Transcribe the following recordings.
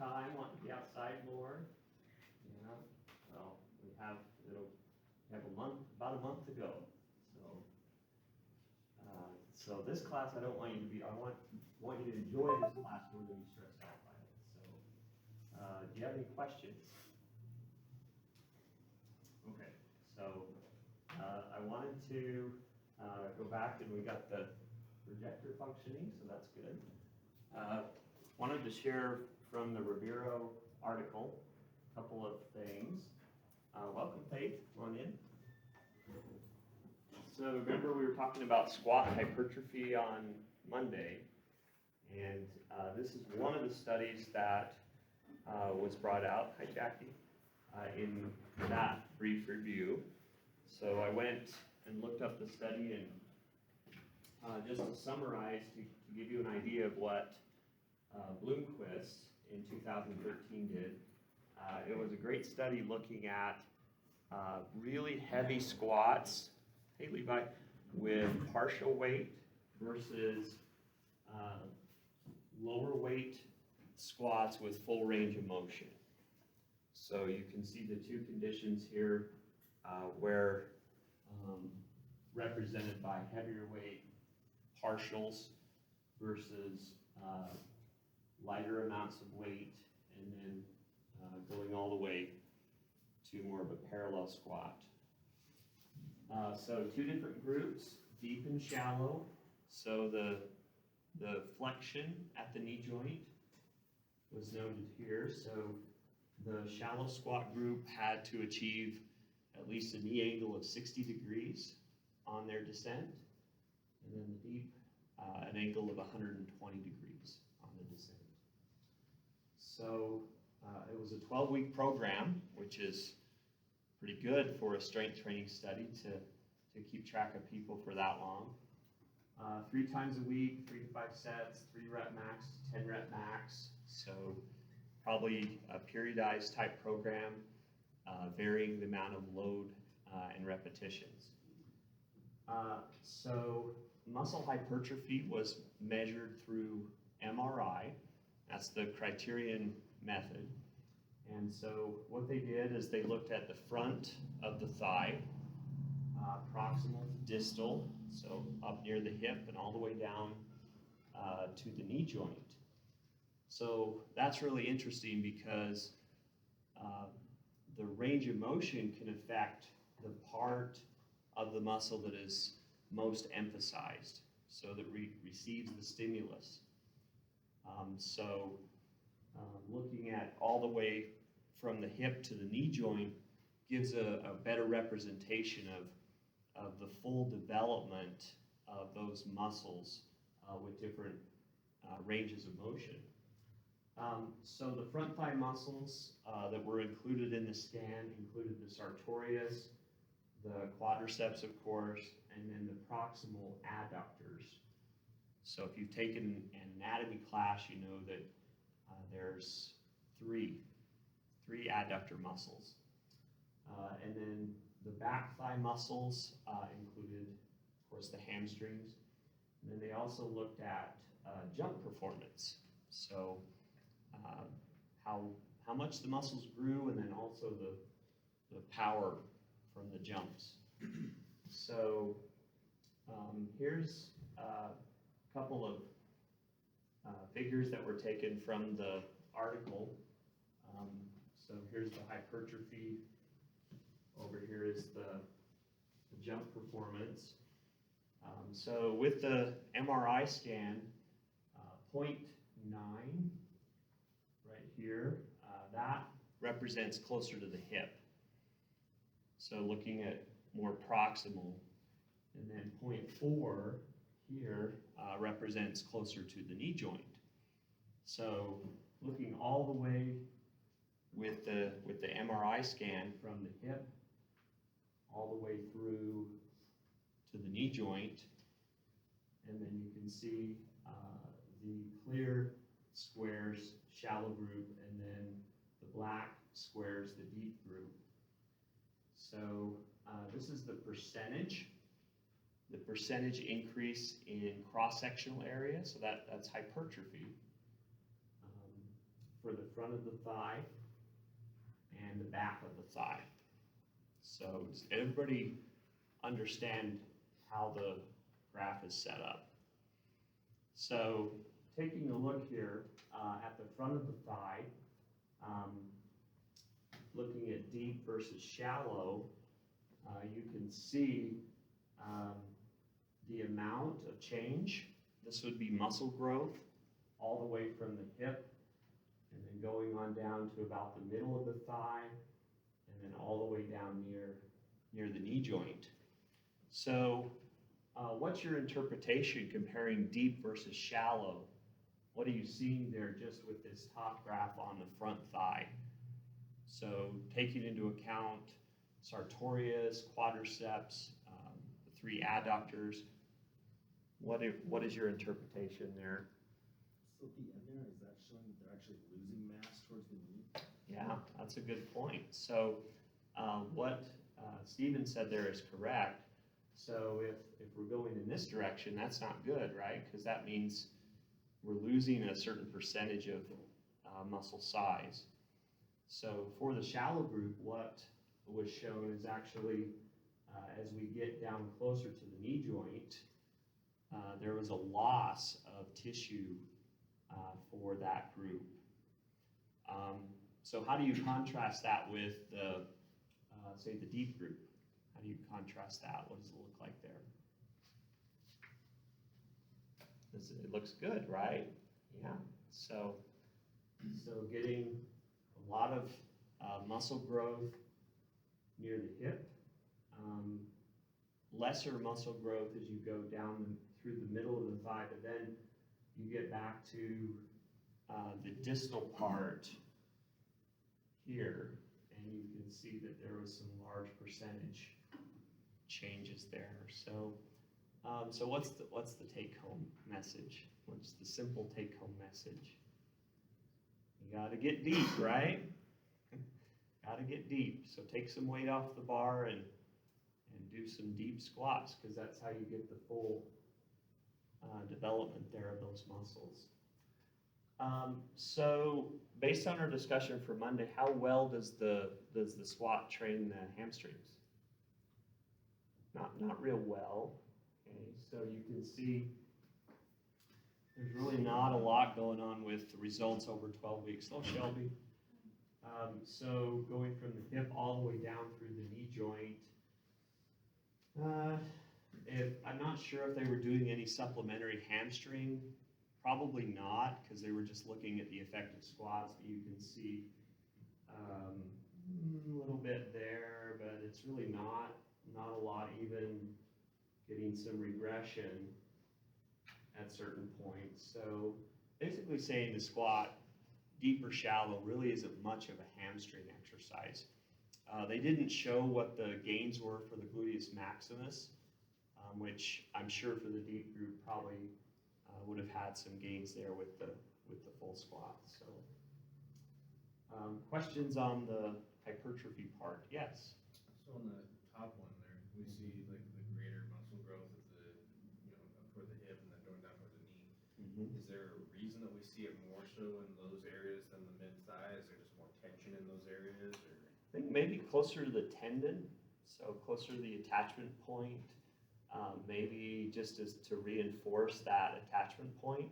summertime, wanting to be outside more. Well, we have about a month to go. So this class, I don't want you to be. I want you to enjoy this class more than be stressed out by it. So, do you have any questions? Okay. So I wanted to go back, and we got the projector functioning, so that's good. Wanted to share from the Ribeiro article a couple of things. Welcome, Faith. Come on in. So remember we were talking about squat hypertrophy on Monday, and this is one of the studies that was brought out, hi Jackie, in that brief review. So I went and looked up the study, and just to summarize, to give you an idea of what Bloomquist in 2013 did, it was a great study looking at really heavy squats, hey Levi, with partial weight versus lower weight squats with full range of motion. So you can see the two conditions here where represented by heavier weight partials versus lighter amounts of weight, and then going all the way to more of a parallel squat. So two different groups, deep and shallow. So the flexion at the knee joint was noted here. So the shallow squat group had to achieve at least a knee angle of 60 degrees on their descent, and then the deep, an angle of 120 degrees on the descent. So it was a 12-week program, which is pretty good for a strength training study to keep track of people for that long. 3 times a week, 3 to 5 sets, 3 rep max to 10 rep max. So probably a periodized type program, varying the amount of load and repetitions. So muscle hypertrophy was measured through MRI. That's the criterion method. And so what they did is they looked at the front of the thigh, proximal to distal, so up near the hip and all the way down to the knee joint. So that's really interesting because the range of motion can affect the part of the muscle that is most emphasized, so that receives the stimulus. Looking at all the way from the hip to the knee joint gives a better representation of the full development of those muscles with different ranges of motion. So the front thigh muscles that were included in the scan included the sartorius, the quadriceps, of course, and then the proximal adductors. So if you've taken an anatomy class, you know that there's three adductor muscles. And then the back thigh muscles included, of course, the hamstrings. And then they also looked at jump performance. So how much the muscles grew, and then also the power from the jumps. So here's a couple of figures that were taken from the article. So here's the hypertrophy. Over here is the jump performance. So with the MRI scan, 0.9 right here, that represents closer to the hip. So looking at more proximal, and then 0.4 here represents closer to the knee joint. So looking all the way with the MRI scan from the hip all the way through to the knee joint, and then you can see the clear squares, shallow group, and then the black squares, the deep group. So this is the percentage increase in cross-sectional area, so that's hypertrophy for the front of the thigh and the back of the thigh. So does everybody understand how the graph is set up? So taking a look here at the front of the thigh, looking at deep versus shallow, you can see the amount of change. This would be muscle growth all the way from the hip and then going on down to about the middle of the thigh and then all the way down near the knee joint. So what's your interpretation comparing deep versus shallow? What are you seeing there just with this top graph on the front thigh? So taking into account sartorius, quadriceps, the 3 adductors, what is your interpretation there? So at the end there, is that showing that they're actually losing mass towards the knee? Yeah, that's a good point. So what Stephen said there is correct. So if we're going in this direction, that's not good, right? Because that means we're losing a certain percentage of muscle size. So for the shallow group, what was shown is actually as we get down closer to the knee joint, there was a loss of tissue for that group. So how do you contrast that with the, say, the deep group? How do you contrast that? What does it look like there? It looks good, right? Yeah. So getting a lot of muscle growth near the hip, lesser muscle growth as you go down through the middle of the thigh, but then you get back to the distal part here, and you can see that there was some large percentage changes there. So what's the take-home message? What's the simple take-home message? You got to get deep, right? Got to get deep. So take some weight off the bar and do some deep squats, because that's how you get the full development there of those muscles. So based on our discussion for Monday, how well does the squat train the hamstrings? Not real well. Okay, so you can see there's really not a lot going on with the results over 12 weeks. Oh, Shelby. So going from the hip all the way down through the knee joint, I'm not sure if they were doing any supplementary hamstring. Probably not, because they were just looking at the effective squats. But you can see a little bit there, but it's really not a lot, even getting some regression at certain points. So basically saying the squat, deep or shallow, really isn't much of a hamstring exercise. They didn't show what the gains were for the gluteus maximus, which I'm sure for the deep group probably would have had some gains there with the full squat. So questions on the hypertrophy part? Yes. So on the top one there, we see like the greater muscle growth at the, up toward the hip and then going down toward the knee. Mm-hmm. Is there a reason that we see it more so in those areas than the mid-thigh? Is there just more tension in those areas? Or? I think maybe closer to the tendon, so closer to the attachment point, maybe just as to reinforce that attachment point.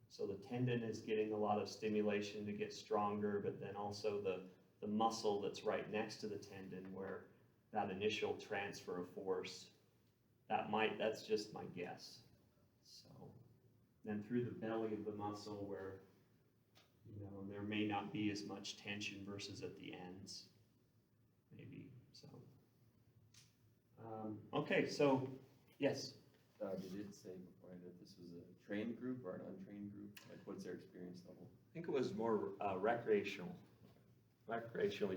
So the tendon is getting a lot of stimulation to get stronger, but then also the muscle that's right next to the tendon where that initial transfer of force, that's just my guess. So then through the belly of the muscle where, there may not be as much tension versus at the ends, maybe, so. Okay, so, yes? Did it say before that this was a trained group or an untrained group? Like, what's their experience level? I think it was more recreationally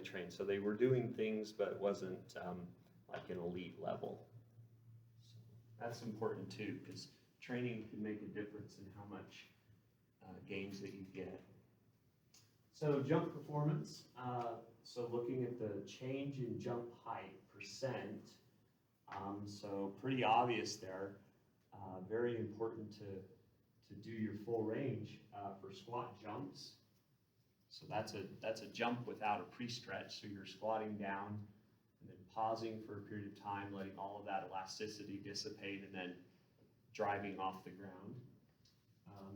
trained. So they were doing things, but it wasn't like an elite level. So that's important too, because training can make a difference in how much gains that you get. So jump performance. So looking at the change in jump height percent. So pretty obvious there. Very important to do your full range for squat jumps. So that's a jump without a pre-stretch, so you're squatting down and then pausing for a period of time, letting all of that elasticity dissipate, and then driving off the ground.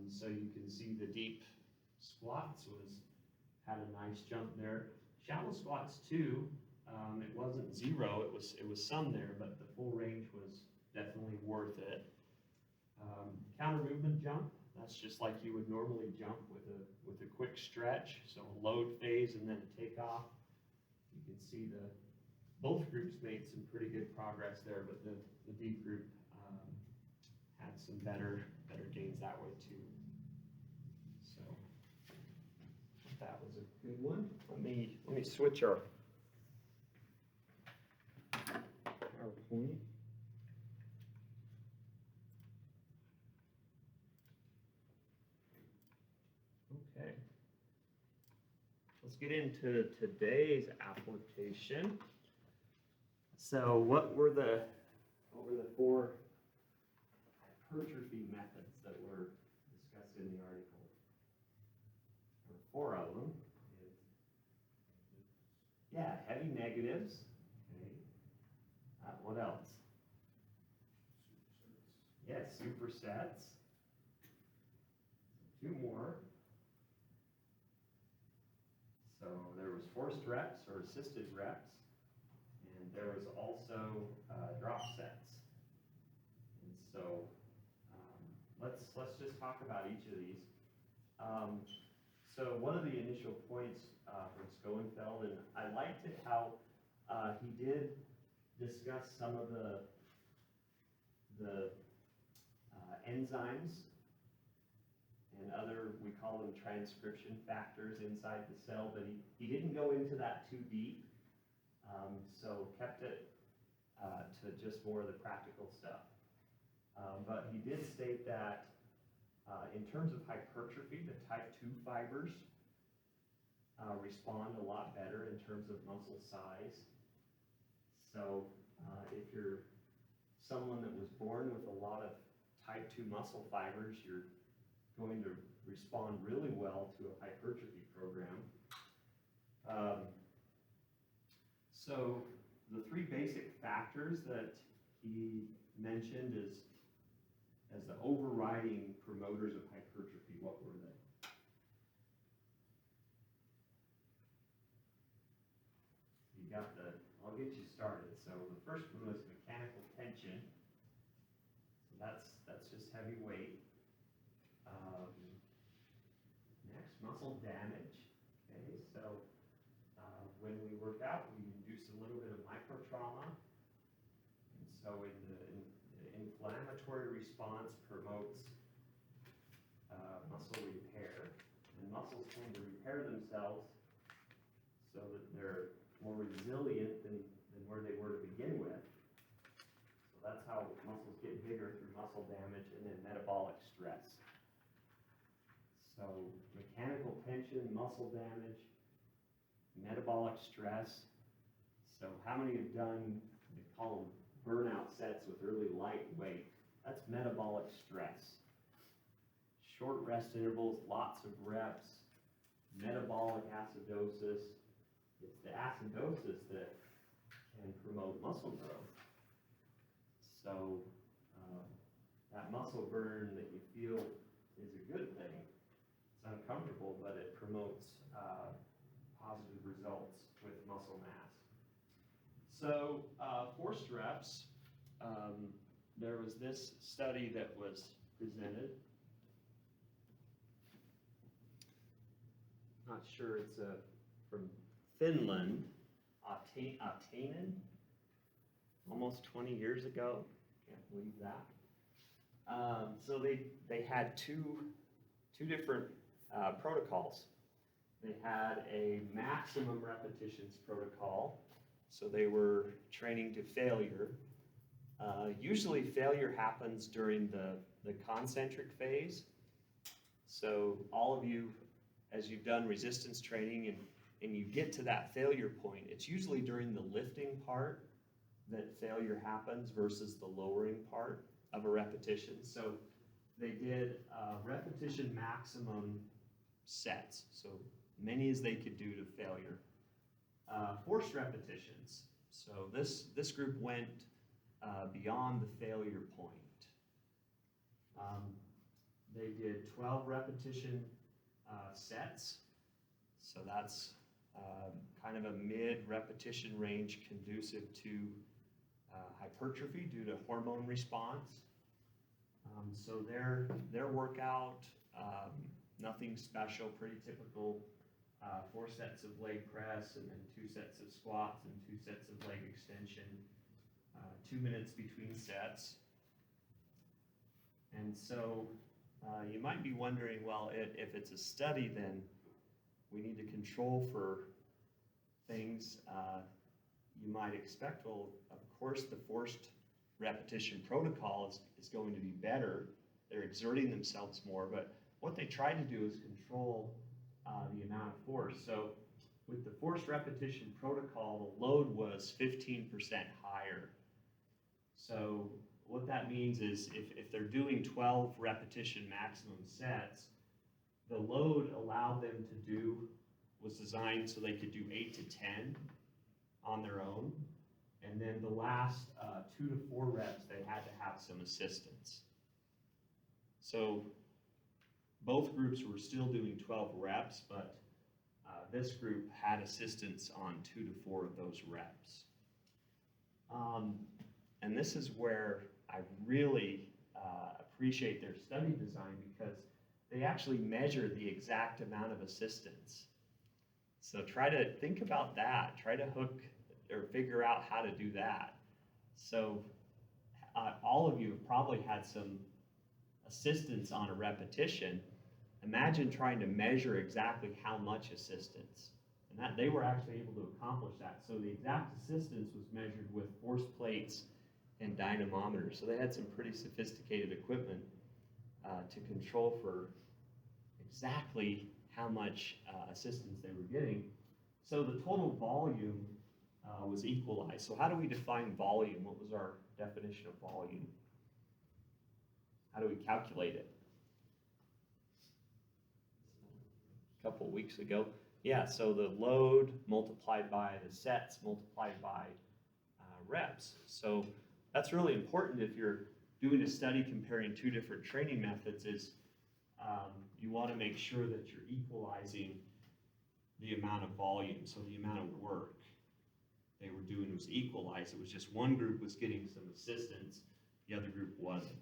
So you can see the deep squats had a nice jump there. Shallow squats too, it wasn't zero, it was some there, but the full range was definitely worth it. Counter movement jump, that's just like you would normally jump with a quick stretch, so a load phase and then a takeoff. You can see both groups made some pretty good progress there, but the deep group had some better gains that way too. So that was a good one. Let me switch our PowerPoint. Okay. Let's get into today's application. So what were the 4 hypertrophy methods that were discussed in the article? There were 4 of them. Yeah, heavy negatives. Okay. What else? Yes, supersets. 2 more. So there was forced reps or assisted reps, and there was also drop sets. And so let's just talk about each of these. So one of the initial points from Schoenfeld, and I liked it how he did discuss some of the enzymes and other, we call them transcription factors inside the cell, but he didn't go into that too deep, so kept it to just more of the practical stuff. But he did state that in terms of hypertrophy, the type 2 fibers respond a lot better in terms of muscle size. So if you're someone that was born with a lot of type 2 muscle fibers, you're going to respond really well to a hypertrophy program. So the 3 basic factors that he mentioned as the overriding promoters of hypertrophy, what were they? I'll get you started. So the first one was mechanical tension. So that's just heavy weight. Next, muscle damage. Okay, so when we work out, we induce a little bit of microtrauma. And so the inflammatory response promotes muscle repair. And muscles tend to repair themselves so that they're more resilient than where they were to begin with. So that's how muscles get bigger, through muscle damage and then metabolic stress. So mechanical tension, muscle damage, metabolic stress. So how many have done, they call them burnout sets with really light weight? That's metabolic stress. Short rest intervals, lots of reps, metabolic acidosis. It's the acidosis that can promote muscle growth. So that muscle burn that you feel is a good thing. It's uncomfortable, but it promotes positive results with muscle mass. So forced reps, there was this study that was presented. Not sure, it's from Finland, Atainen, almost 20 years ago. Can't believe that. So they had two different protocols. They had a maximum repetitions protocol, so they were training to failure. Usually failure happens during the concentric phase. So all of you, as you've done resistance training and you get to that failure point, it's usually during the lifting part that failure happens versus the lowering part of a repetition. So they did repetition maximum sets. So many as they could do to failure. Forced repetitions. So this group went beyond the failure point. They did 12 repetition sets. So that's kind of a mid-repetition range conducive to hypertrophy due to hormone response. So their workout, nothing special, pretty typical. 4 sets of leg press, and then 2 sets of squats and 2 sets of leg extension, 2 minutes between sets. And so you might be wondering, well, if it's a study, then we need to control for things you might expect. Well, of course, the forced repetition protocol is going to be better. They're exerting themselves more, but what they try to do is control the amount of force. So with the forced repetition protocol, the load was 15% higher. So what that means is if they're doing 12 repetition maximum sets, the load allowed them to do was designed so they could do 8 to 10 on their own. And then the last 2 to 4 reps, they had to have some assistance. So both groups were still doing 12 reps, but this group had assistance on 2 to 4 of those reps. And this is where I really appreciate their study design, because they actually measured the exact amount of assistance. So try to think about that. Try to hook or figure out how to do that. So all of you have probably had some assistance on a repetition. Imagine trying to measure exactly how much assistance. And that they were actually able to accomplish that. So the exact assistance was measured with force plates and dynamometers. So they had some pretty sophisticated equipment to control for exactly how much assistance they were getting. So the total volume was equalized. So how do we define volume? What was our definition of volume? How do we calculate it? A couple of weeks ago. Yeah, so the load multiplied by the sets multiplied by reps. So that's really important if you're doing a study comparing 2 different training methods, is you want to make sure that you're equalizing the amount of volume, so the amount of work they were doing was equalized. It was just one group was getting some assistance, the other group wasn't.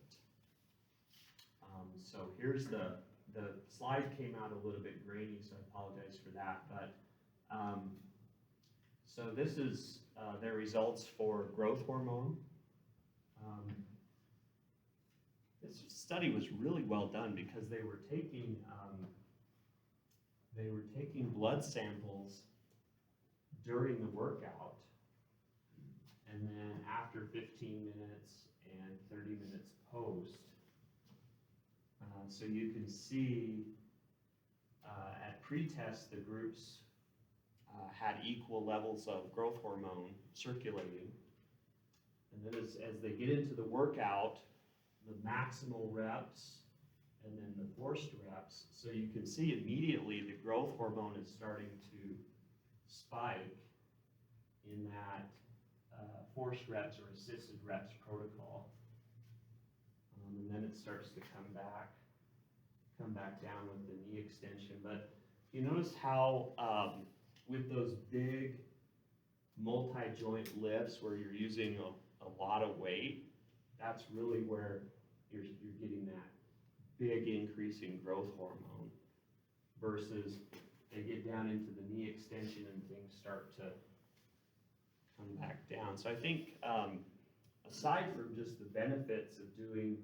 So here's the slide came out a little bit grainy, so I apologize for that. But so this is their results for growth hormone. This study was really well done because they were taking blood samples during the workout, and then after 15 minutes and 30 minutes post. So you can see at pre-test, the groups had equal levels of growth hormone circulating. And then as they get into the workout, the maximal reps and then the forced reps, so you can see immediately the growth hormone is starting to spike in that forced reps or assisted reps protocol. And then it starts to come back down with the knee extension. But you notice how with those big multi-joint lifts where you're using a lot of weight, that's really where you're getting that big increase in growth hormone, versus they get down into the knee extension and things start to come back down. So I think aside from just the benefits of doing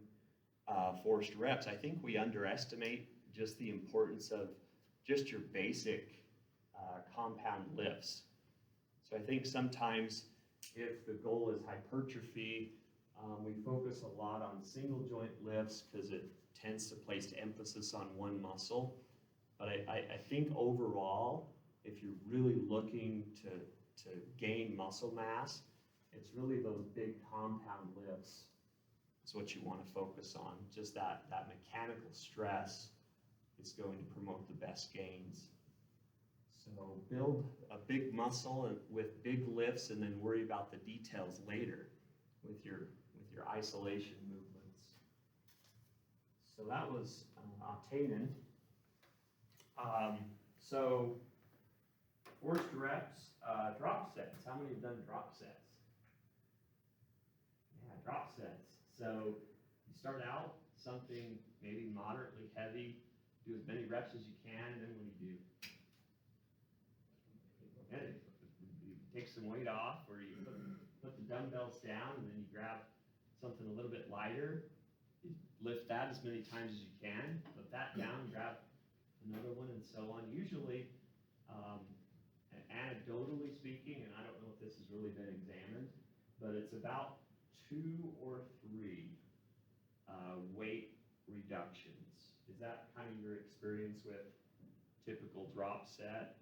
forced reps, I think we underestimate just the importance of just your basic compound lifts. So I think sometimes if the goal is hypertrophy, we focus a lot on single joint lifts because it tends to place emphasis on one muscle. But I think overall, if you're really looking to gain muscle mass, it's really those big compound lifts is what you want to focus on. Just that mechanical stress is going to promote the best gains. So build a big muscle with big lifts and then worry about the details later with your isolation movements. So that was Atainen. So first reps, drop sets. How many have done drop sets? Yeah, drop sets. So you start out something maybe moderately heavy, do as many reps as you can, and then what do? Okay, you take some weight off, or you put the dumbbells down, and then you grab something a little bit lighter. You lift that as many times as you can, put that down, grab another one, and so on. Usually, anecdotally speaking, and I don't know if this has really been examined, but it's about 2 or 3 weight reductions. Is that kind of your experience with typical drop set?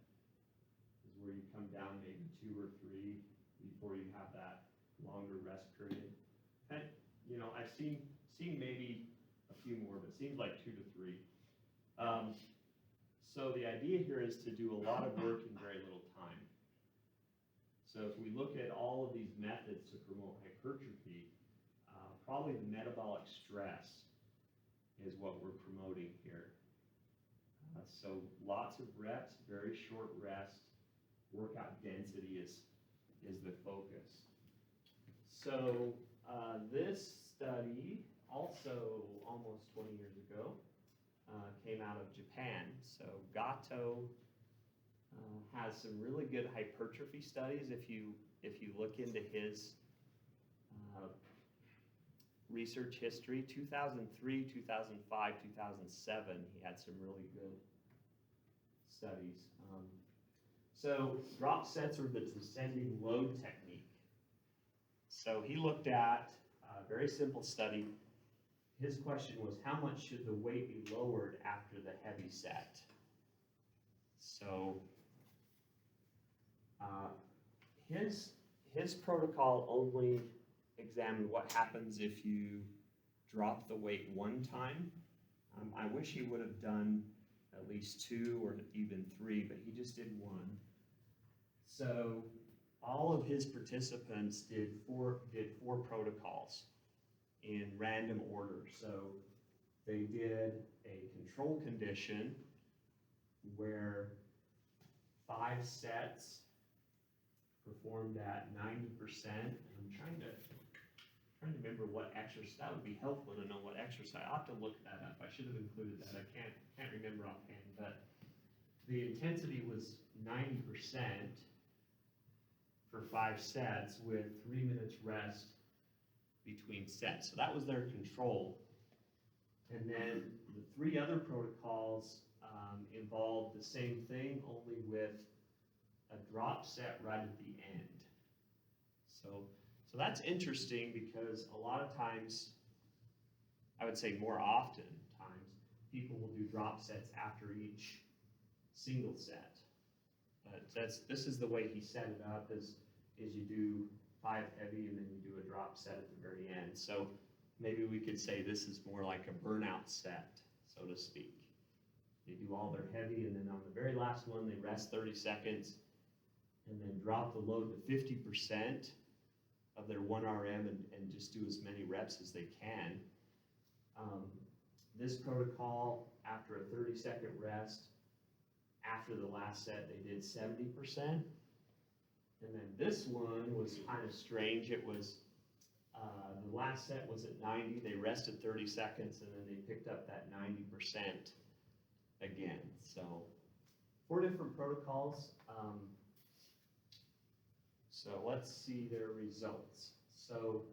Is where you come down maybe 2 or 3 before you have that longer rest period? And, you know, I've seen maybe a few more, but it seems like 2 to 3. So the idea here is to do a lot of work in very little time. So if we look at all of these methods to promote hypertrophy, probably the metabolic stress is what we're promoting here. So lots of reps, very short rest, workout density is the focus. So this study, also almost 20 years ago, came out of Japan. So Gato has some really good hypertrophy studies. If you look into his research history, 2003, 2005, 2007, he had some really good studies. So drop sets are the descending load technique. So he looked at a very simple study. His question was, how much should the weight be lowered after the heavy set? So his protocol only examined what happens if you drop the weight one time. I wish he would have done at least 2 or even 3, but he just did 1. So all of his participants did four protocols in random order. So they did a control condition where 5 sets performed at 90%. And I'm trying to remember what exercise. That would be helpful to know what exercise. I'll have to look that up. I should have included that. I can't remember offhand, but the intensity was 90% for 5 sets with 3 minutes rest between sets. So that was their control. And then the 3 other protocols involved the same thing, only with a drop set right at the end. So that's interesting because a lot of times, I would say more often times, people will do drop sets after each single set. But this is the way he set it up, is you do 5 heavy and then you do a drop set at the very end. So maybe we could say this is more like a burnout set, so to speak. They do all their heavy, and then on the very last one, they rest 30 seconds and then drop the load to 50% of their 1 RM and just do as many reps as they can. This protocol, after a 30-second rest, after the last set, they did 70%. And then this one was kind of strange. It was, the last set was at 90, they rested 30 seconds, and then they picked up that 90% again. So 4 different protocols. So let's see their results. So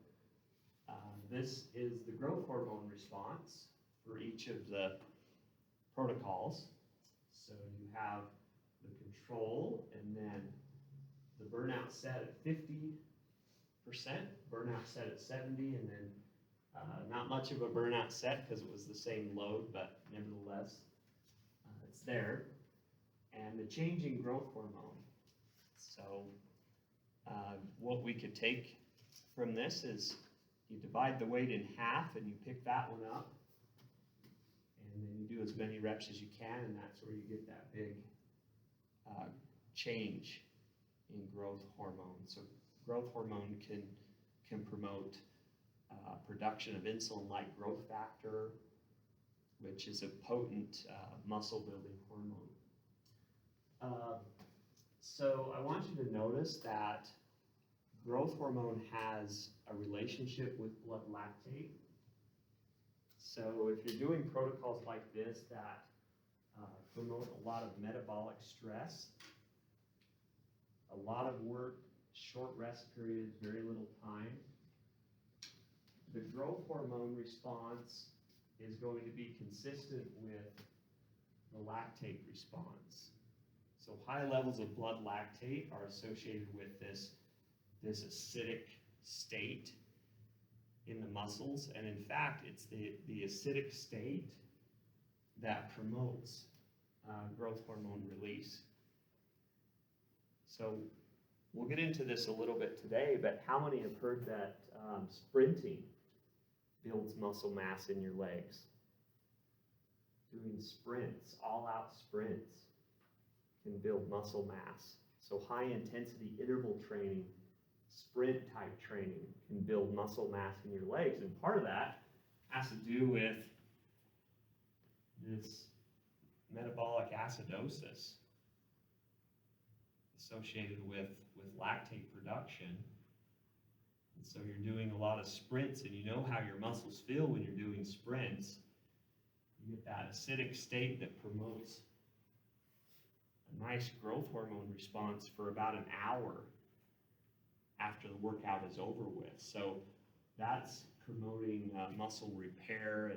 this is the growth hormone response for each of the protocols. So you have the control, and then the burnout set at 50%, burnout set at 70, and then not much of a burnout set because it was the same load, but nevertheless, it's there. And the changing growth hormone. So what we could take from this is you divide the weight in half and you pick that one up, and then you do as many reps as you can, and that's where you get that big change in growth hormone. So growth hormone can promote production of insulin-like growth factor, which is a potent muscle-building hormone. So I want you to notice that growth hormone has a relationship with blood lactate. So if you're doing protocols like this that promote a lot of metabolic stress, a lot of work, short rest periods, very little time, the growth hormone response is going to be consistent with the lactate response. So high levels of blood lactate are associated with this acidic state in the muscles, and in fact, it's the acidic state that promotes growth hormone release. So we'll get into this a little bit today, but how many have heard that sprinting builds muscle mass in your legs? Doing sprints, all-out sprints, can build muscle mass. So high-intensity interval training, sprint-type training can build muscle mass in your legs, and part of that has to do with this metabolic acidosis associated with lactate production. And so you're doing a lot of sprints, and you know how your muscles feel when you're doing sprints. You get that acidic state that promotes a nice growth hormone response for about an hour after the workout is over with. So that's promoting muscle repair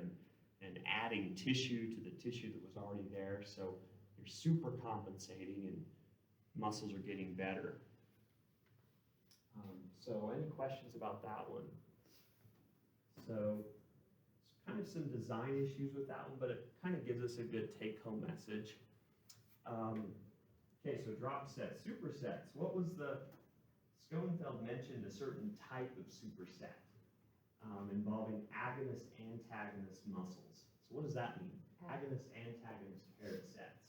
and adding tissue to the tissue that was already there. So you're super compensating and muscles are getting better. So any questions about that one? So it's kind of some design issues with that one, but it kind of gives us a good take-home message. Okay, so drop sets, supersets. What was Schoenfeld mentioned a certain type of superset involving agonist-antagonist muscles. So what does that mean? Agonist-antagonist paired sets.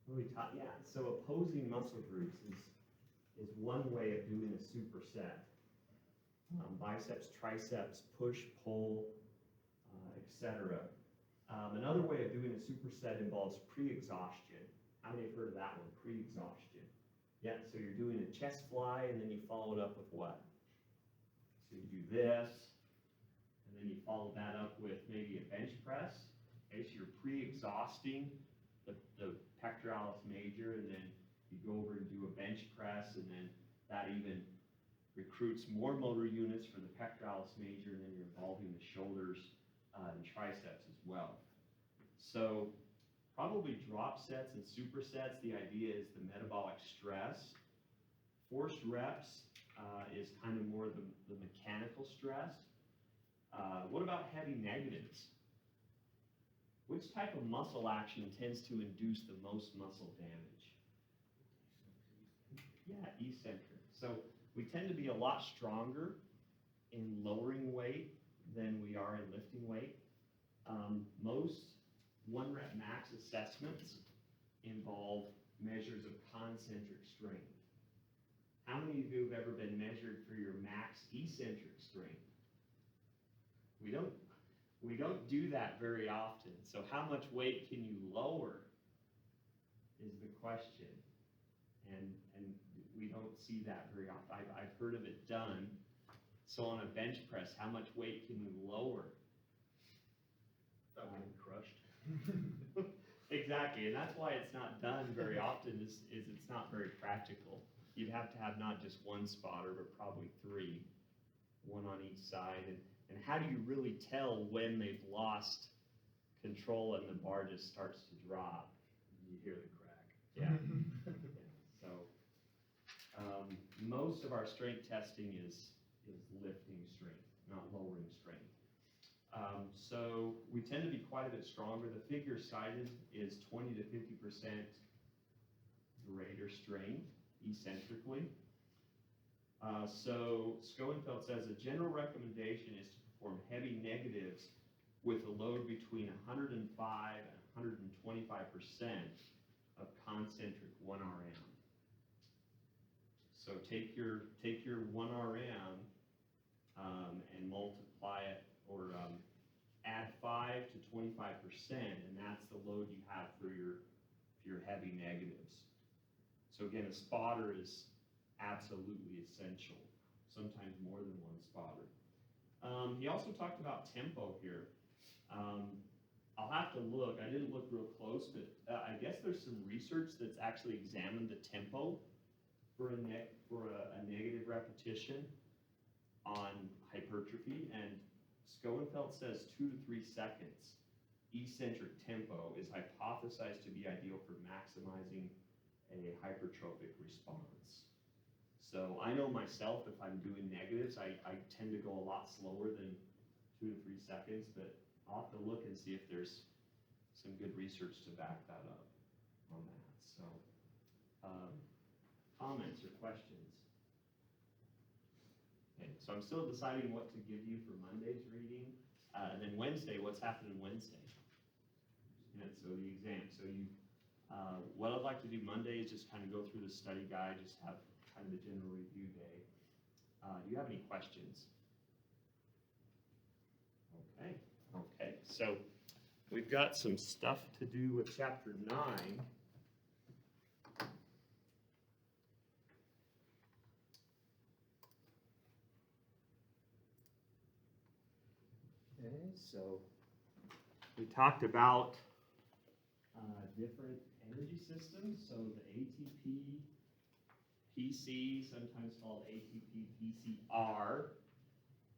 What we taught? Yeah, so opposing muscle groups is one way of doing a superset. Biceps, triceps, push, pull, etc. Another way of doing a superset involves pre-exhaustion. How many have heard of that one? Pre-exhaustion. Yeah, so you're doing a chest fly and then you follow it up with what? So you do this, and then you follow that up with maybe a bench press. Okay, so you're pre-exhausting the pectoralis major, and then you go over and do a bench press, and then that even recruits more motor units for the pectoralis major, and then you're involving the shoulders and triceps as well. So probably drop sets and supersets, the idea is the metabolic stress. Forced reps is kind of more the mechanical stress. What about heavy negatives? Which type of muscle action tends to induce the most muscle damage? Yeah, eccentric. So we tend to be a lot stronger in lowering weight than we are in lifting weight. Most 1 rep max assessments involve measures of concentric strength. How many of you have ever been measured for your max eccentric strength? We don't do that very often. So how much weight can you lower is the question. And we don't see that very often. I've heard of it done. So on a bench press, how much weight can you lower? Without getting crushed. Exactly, and that's why it's not done very often, is it's not very practical. You'd have to have not just one spotter, but probably 3, one on each side. And how do you really tell when they've lost control and the bar just starts to drop? You hear the crack. Yeah. So most of our strength testing is lifting strength, not lowering strength. So we tend to be quite a bit stronger. The figure cited is 20 to 50% greater strength eccentrically. So Schoenfeld says a general recommendation is to perform heavy negatives with a load between 105 and 125% of concentric 1 RM. So take your 1 RM and multiply it, or add 5 to 25%, and that's the load you have for your heavy negatives. So again, a spotter is absolutely essential, sometimes more than one spotter. He also talked about tempo here. I'll have to look, I didn't look real close, but I guess there's some research that's actually examined the tempo for a negative repetition on hypertrophy, and Schoenfeld says 2 to 3 seconds eccentric tempo is hypothesized to be ideal for maximizing a hypertrophic response. So I know myself, if I'm doing negatives, I tend to go a lot slower than 2 to 3 seconds, but I'll have to look and see if there's some good research to back that up on that. So, comments or questions? Okay, so I'm still deciding what to give you for Monday's reading, and then Wednesday, what's happening Wednesday? And so the exam. So what I'd like to do Monday is just kind of go through the study guide, just have kind of a general review day. Do you have any questions? Okay, so we've got some stuff to do with chapter 9. Okay, so we talked about different energy systems. So the ATP, PC, sometimes called ATP, PCR,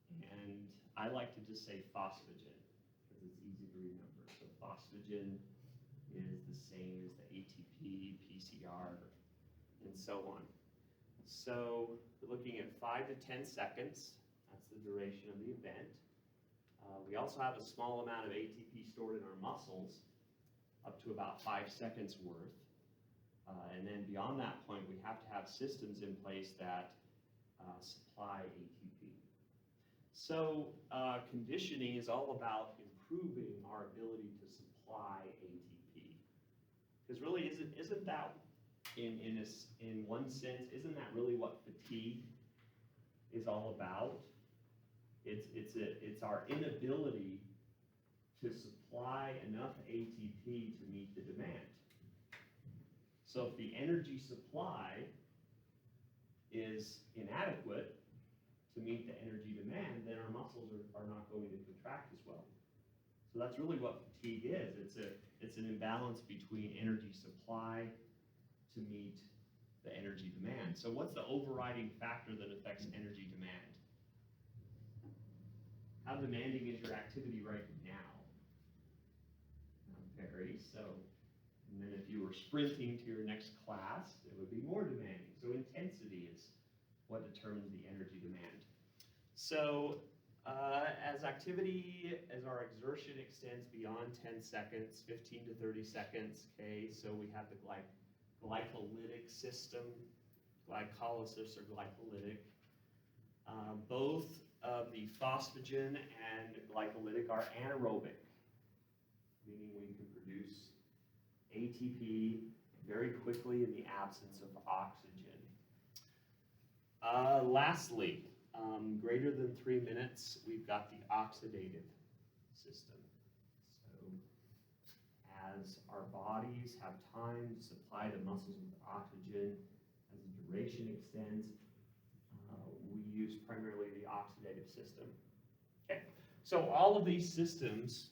and I like to just say phosphagen because it's easy to remember. So phosphagen is the same as the ATP, PCR, and so on. So we're looking at 5 to 10 seconds. That's the duration of the event. We also have a small amount of ATP stored in our muscles, up to about 5 seconds worth. And then beyond that point, we have to have systems in place that supply ATP. So conditioning is all about improving our ability to supply ATP. Because really, isn't that, in one sense, isn't that really what fatigue is all about? It's our inability to supply enough ATP to meet the demand. So if the energy supply is inadequate to meet the energy demand, then our muscles are not going to contract as well. So that's really what fatigue is. It's an imbalance between energy supply to meet the energy demand. So what's the overriding factor that affects energy demand? How demanding is your activity right now? Not very. So, and then if you were sprinting to your next class, it would be more demanding. So intensity is what determines the energy demand. So as our exertion extends beyond 10 seconds, 15 to 30 seconds, okay, so we have the glycolytic system, glycolysis or glycolytic. Both of the phosphagen and glycolytic are anaerobic, meaning we can produce ATP very quickly in the absence of oxygen. Lastly, greater than 3 minutes, we've got the oxidative system. So as our bodies have time to supply the muscles with oxygen, as the duration extends, we use primarily the oxidative system. Okay, so all of these systems,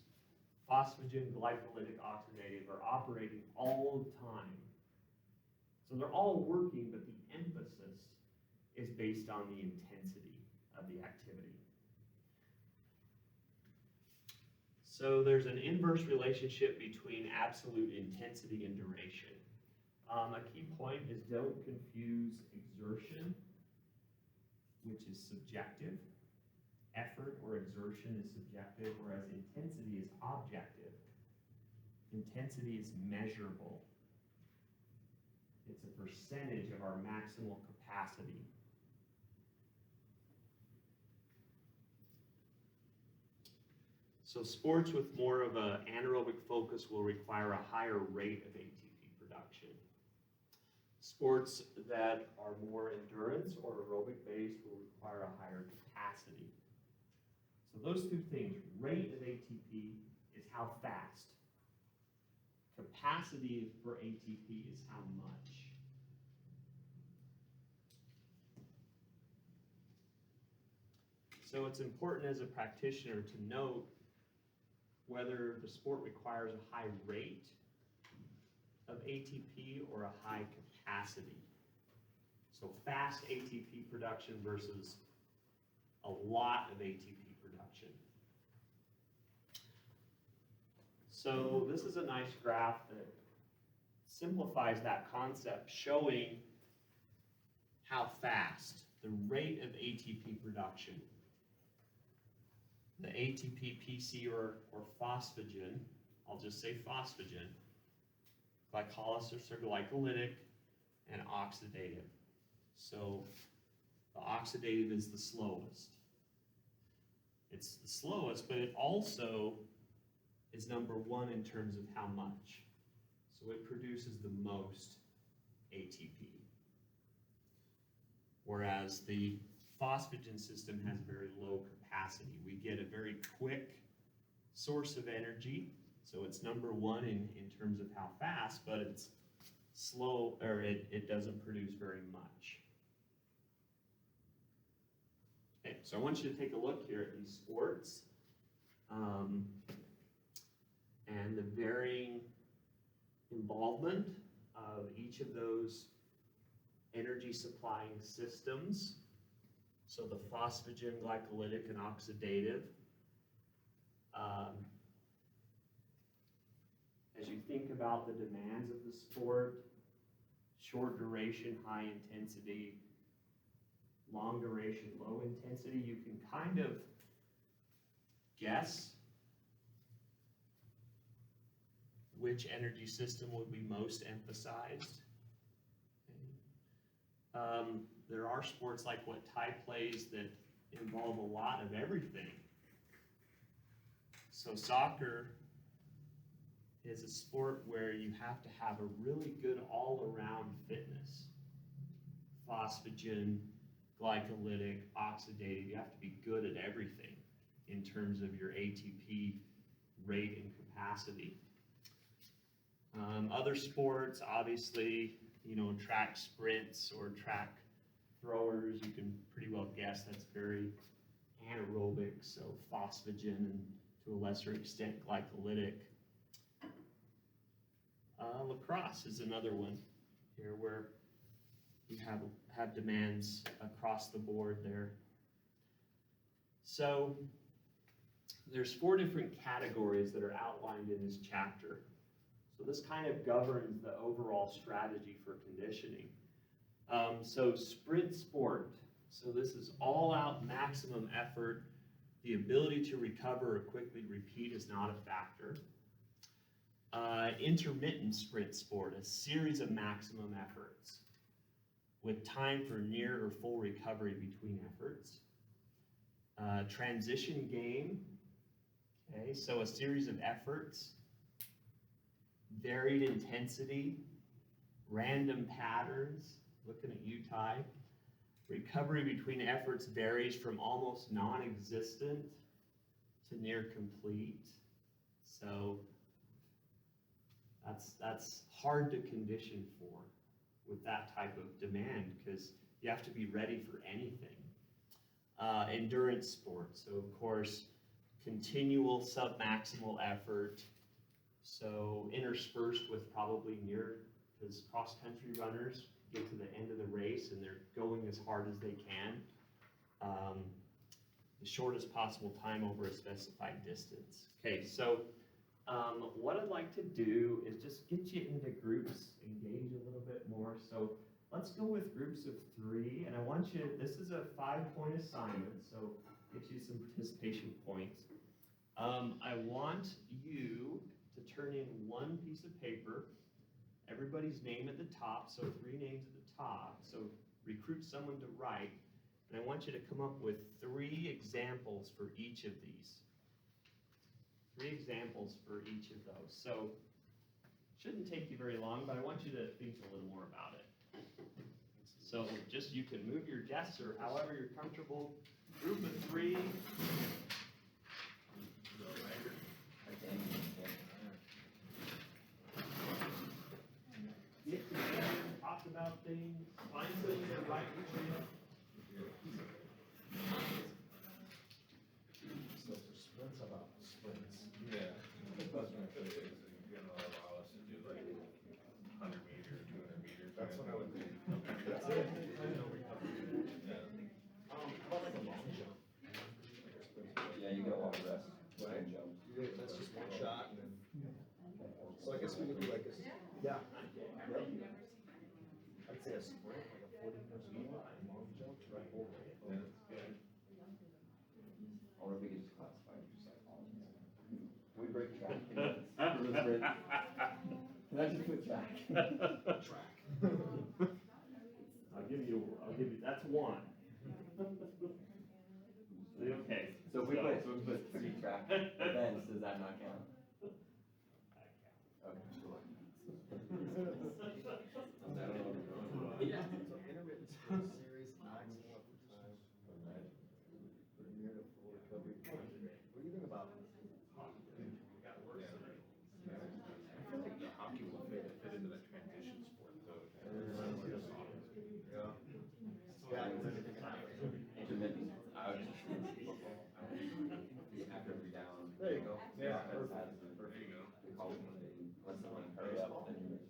phosphagen, glycolytic, oxidative, are operating all the time. So they're all working, but the emphasis is based on the intensity of the activity. So there's an inverse relationship between absolute intensity and duration. A key point is don't confuse exertion, which is subjective. Effort or exertion is subjective, whereas intensity is objective. Intensity is measurable. It's a percentage of our maximal capacity. So sports with more of an anaerobic focus will require a higher rate of ATP production. Sports that are more endurance or aerobic based will require a higher capacity. So those two things, rate of ATP is how fast. Capacity for ATP is how much. So it's important as a practitioner to note whether the sport requires a high rate of ATP or a high capacity. So fast ATP production versus a lot of ATP production. So this is a nice graph that simplifies that concept, showing how fast, the rate of ATP production. The ATP, PC, or phosphagen, I'll just say phosphagen, glycolysis or glycolytic, and oxidative. So the oxidative is the slowest. It's the slowest, but it also is number one in terms of how much. So it produces the most ATP. Whereas the phosphagen system has very low capacity. We get a very quick source of energy, so it's number one in terms of how fast, but it's slow, or it doesn't produce very much. Okay, so I want you to take a look here at these sports and the varying involvement of each of those energy supplying systems. So the phosphagen, glycolytic, and oxidative. As you think about the demands of the sport, short duration, high intensity, long duration, low intensity, you can kind of guess which energy system would be most emphasized. There are sports like what Ty plays that involve a lot of everything. So soccer is a sport where you have to have a really good all-around fitness. Phosphagen, glycolytic, oxidative, you have to be good at everything in terms of your ATP rate and capacity. Other sports, obviously, track sprints or track throwers, you can pretty well guess that's very anaerobic, so phosphagen and to a lesser extent glycolytic. Lacrosse is another one here where you have demands across the board there. So there's 4 different categories that are outlined in this chapter. So this kind of governs the overall strategy for conditioning. So sprint sport. So this is all out maximum effort. The ability to recover or quickly repeat is not a factor. Intermittent sprint sport, a series of maximum efforts with time for near or full recovery between efforts. Transition game, okay, so a series of efforts, varied intensity, random patterns, looking at you, Ty. Recovery between efforts varies from almost non-existent to near complete. So that's hard to condition for with that type of demand because you have to be ready for anything. Endurance sports, so of course, continual submaximal effort, so interspersed with probably near, because cross-country runners get to the end of the race and they're going as hard as they can. The shortest possible time over a specified distance. Okay, so what I'd like to do is just get you into groups, engage a little bit more. So let's go with groups of 3, and I want you, this is a 5-point assignment, so get you some participation points. I want you to turn in one piece of paper, everybody's name at the top, so 3 names at the top, so recruit someone to write, and I want you to come up with 3 examples for each of these. 3 examples for each of those. So, shouldn't take you very long, but I want you to think a little more about it. So just, you can move your desks or however you're comfortable. Group of three. Get together, talk about things, find something that right for you. So for sprints, how about sprints? Yeah. That's what I'm gonna say, so you're gonna allow us to do like 100 meter, 200 meter. That's what I would think. Okay. That's it. There's no recovery. Yeah. How about like a long jump? Like a sprint. Yeah, you get a long rest. Right. and jump. That's just one shot and then. So I guess we could do like a, yeah. Yep. I'd say a sprint, like a 40-meter long jump, right over it. Yeah. Or if we could just classify it for psychology. Can we break track? Can I just put track? Track. I'll give you, that's one. Okay. So if we put 3 track events, does that not count? Okay, sure. Yeah. So intermittent sprint series, maximum up time. From here to full recovery. What do you think about hockey? I feel like the hockey will fit into that transition sport though. Yeah. Yeah, anything can happen. Intermittent, I would just football. After every down. There you go. Yeah, That's perfect. There you go. they call it when they, let someone hurry up, then you.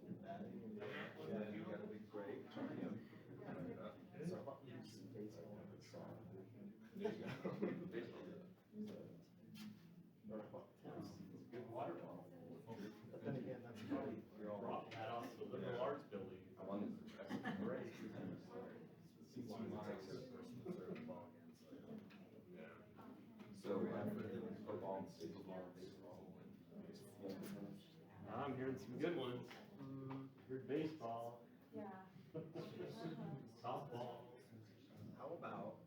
Yeah, you gotta be great. So how about you some baseball and soccer? There you go. Baseball. Good water ball. But then again, that's probably, you're all. Brought that off the liberal arts building. I wanted to press it. Right. See, one takes it, person to throw the ball against. Yeah. So we have football, baseball, baseball. I'm hearing some good ones. Heard baseball. Yeah. Softball. How about?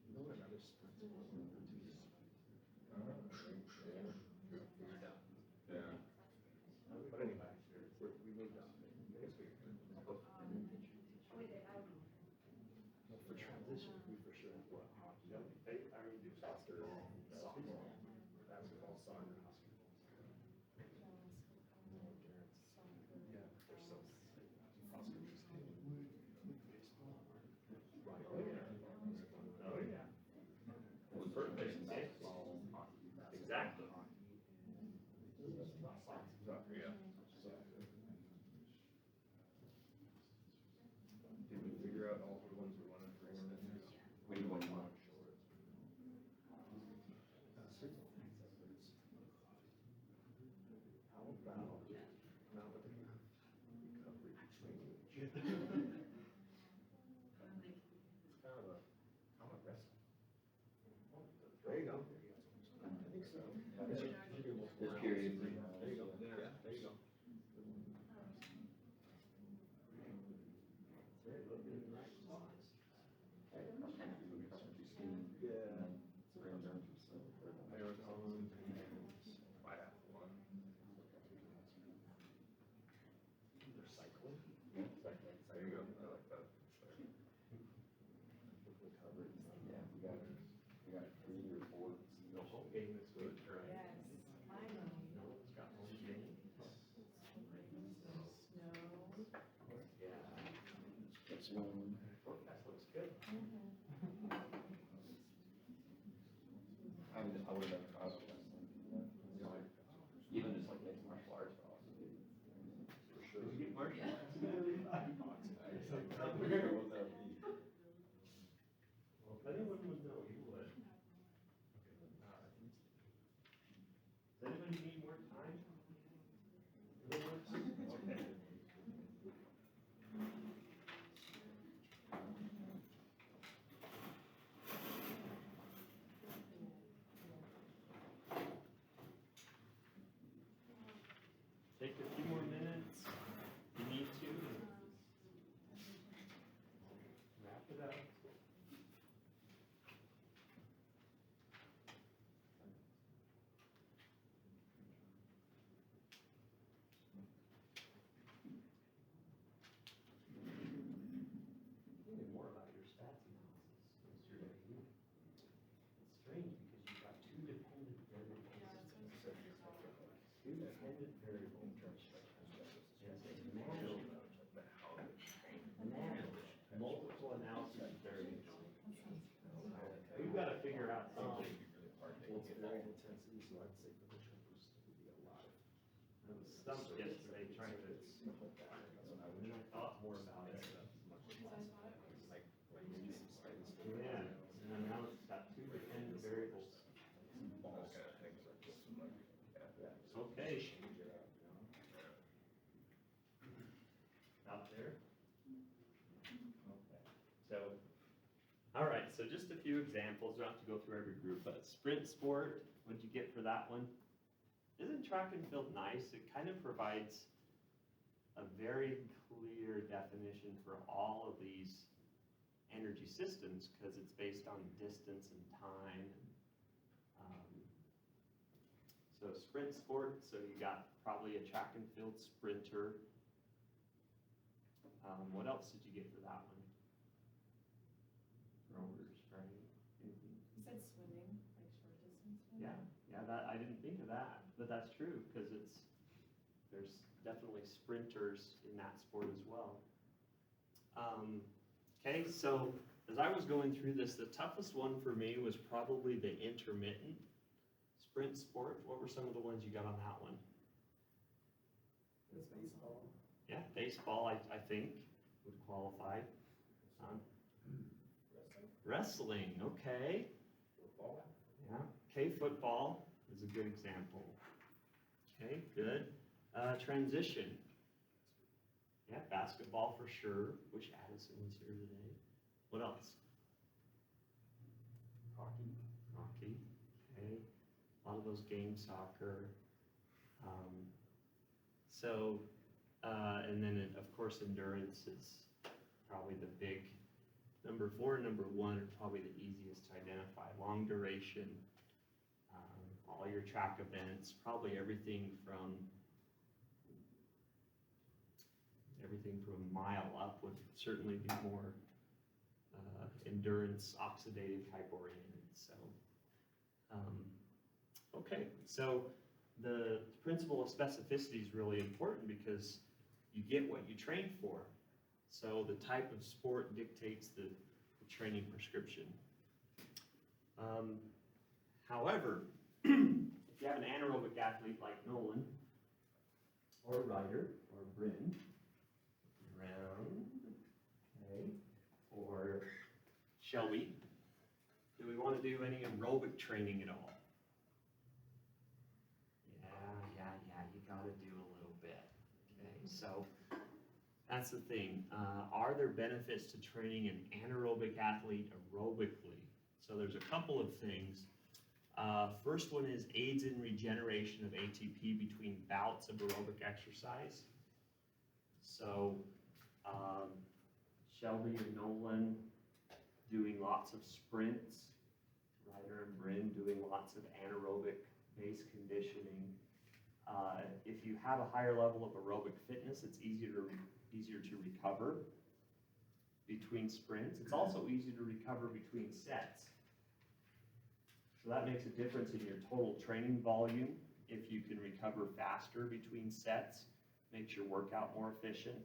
You know what another sprint is? You're done. Yeah. But anyway, we moved on. I guess we can. Well, for transition, we for sure have what, hockey, soccer, softball, basketball, soccer, hockey. Yeah, there's some. Right, oh yeah. Oh, yeah. Well, certain places, baseball, hockey. Exactly. Soccer, yeah. Did we figure out all the ones we wanted for intermittent? We need one more. How about, now with the recovery training? It's kind of a, how about wrestling? There you go. I think so. Just curious. There you go, yeah, there you go. Marathon, biathlon. They're cycling. There you go, I like that. Recovery. Yeah, we got 3 or 4. The home game this week, right? Yes, finally. No one's got home game. Snow. Yeah. That's one. Forecast looks good. I would have done cross wrestling. Even just like mixed martial arts would also be. For sure. Did you get martial arts? Well, if anyone would know, you would. Does anybody need more time? Okay. out Well, something. it's very intensity, so I'd say for the shrimpers, it would be a lot of. I was stumped yesterday trying to, and then I thought more about it. Yeah, and now it's got 2 dependent variables. Okay. Out there? Okay. So, all right, so just a few examples, don't have to go through every group, but sprint sport, what'd you get for that one? Isn't track and field nice? It kind of provides a very clear definition for all of these energy systems because it's based on distance and time. So sprint sport, so you got probably a track and field sprinter. What else did you get for that one? Rowers, right? Anything? You said swimming, like short distance swimming? Yeah, that, I didn't think of that, but that's true, because there's definitely sprinters in that sport as well. Okay, so as I was going through this, the toughest one for me was probably the intermittent sprint sport. What were some of the ones you got on that one? It's baseball. Yeah, baseball, I think, would qualify. Wrestling, okay. Football. Yeah, okay, football is a good example. Okay, good. Transition. Yeah, basketball for sure. Wish Addison was here today. What else? Hockey. Hockey, okay. A lot of those games, soccer. And then of course endurance is probably the big, number 4 and number 1 are probably the easiest to identify. Long duration, all your track events, probably everything from a mile up would certainly be more endurance, oxidative type oriented. So, okay, so the principle of specificity is really important because you get what you train for. So the type of sport dictates the training prescription. However, if you have an anaerobic athlete like Nolan, or Ryder, or Bryn, Brown, okay, or Shelby, do we want to do any aerobic training at all? Yeah, you gotta do a little bit, okay, so that's the thing. Are there benefits to training an anaerobic athlete aerobically? So there's a couple of things. First one is aids in regeneration of ATP between bouts of aerobic exercise. So Shelby and Nolan doing lots of sprints, Ryder and Bryn doing lots of anaerobic base conditioning. If you have a higher level of aerobic fitness, it's easier to recover between sprints. It's also easier to recover between sets. So that makes a difference in your total training volume. If you can recover faster between sets, makes your workout more efficient.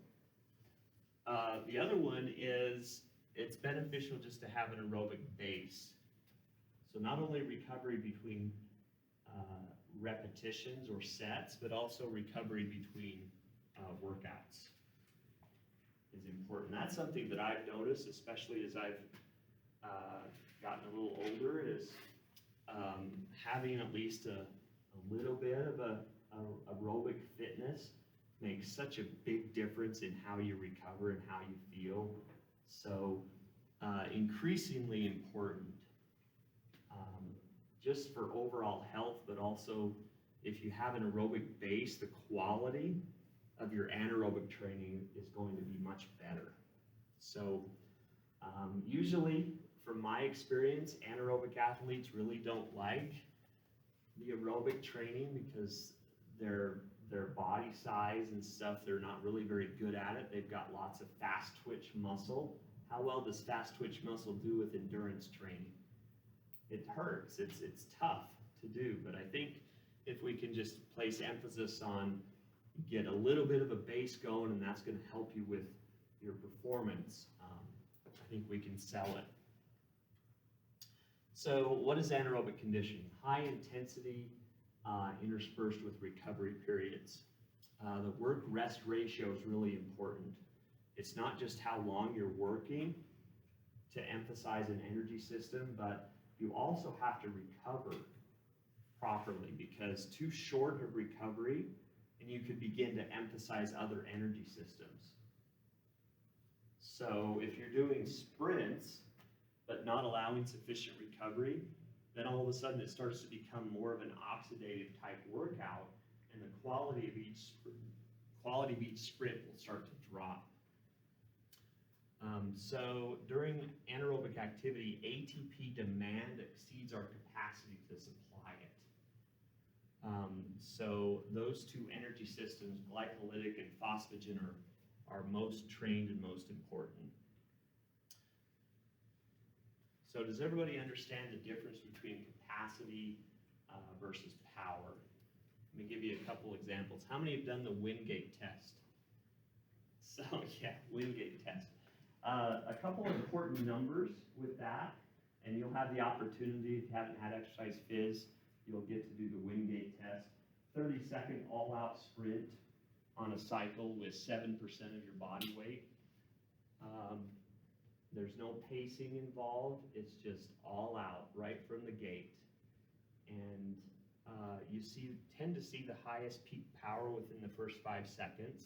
The other one is it's beneficial just to have an aerobic base. So not only recovery between repetitions or sets, but also recovery between workouts is important. That's something that I've noticed, especially as I've gotten a little older, is having at least a little bit of a aerobic fitness makes such a big difference in how you recover and how you feel. So increasingly important, just for overall health, but also if you have an aerobic base, the quality of your anaerobic training is going to be much better. So usually, from my experience, anaerobic athletes really don't like the aerobic training because their body size and stuff, they're not really very good at it. They've got lots of fast twitch muscle. How well does fast twitch muscle do with endurance training? It hurts, it's tough to do, but I think if we can just place emphasis on get a little bit of a base going, and that's gonna help you with your performance, I think we can sell it. So what is anaerobic conditioning? High intensity interspersed with recovery periods. The work-rest ratio is really important. It's not just how long you're working to emphasize an energy system, but you also have to recover properly, because too short of recovery and you could begin to emphasize other energy systems. So if you're doing sprints but not allowing sufficient recovery, then all of a sudden it starts to become more of an oxidative type workout, and the quality of each sprint will start to drop. So during anaerobic activity, ATP demand exceeds our capacity to supply it. So those two energy systems, glycolytic and phosphagen, are most trained and most important. So does everybody understand the difference between capacity versus power? Let me give you a couple examples. How many have done the Wingate test? So yeah, Wingate test. A couple of important numbers with that, and you'll have the opportunity, if you haven't had exercise phys, you'll get to do the Wingate test. 30-second all-out sprint on a cycle with 7% of your body weight. There's no pacing involved, it's just all out, right from the gate. And you tend to see the highest peak power within the first 5 seconds.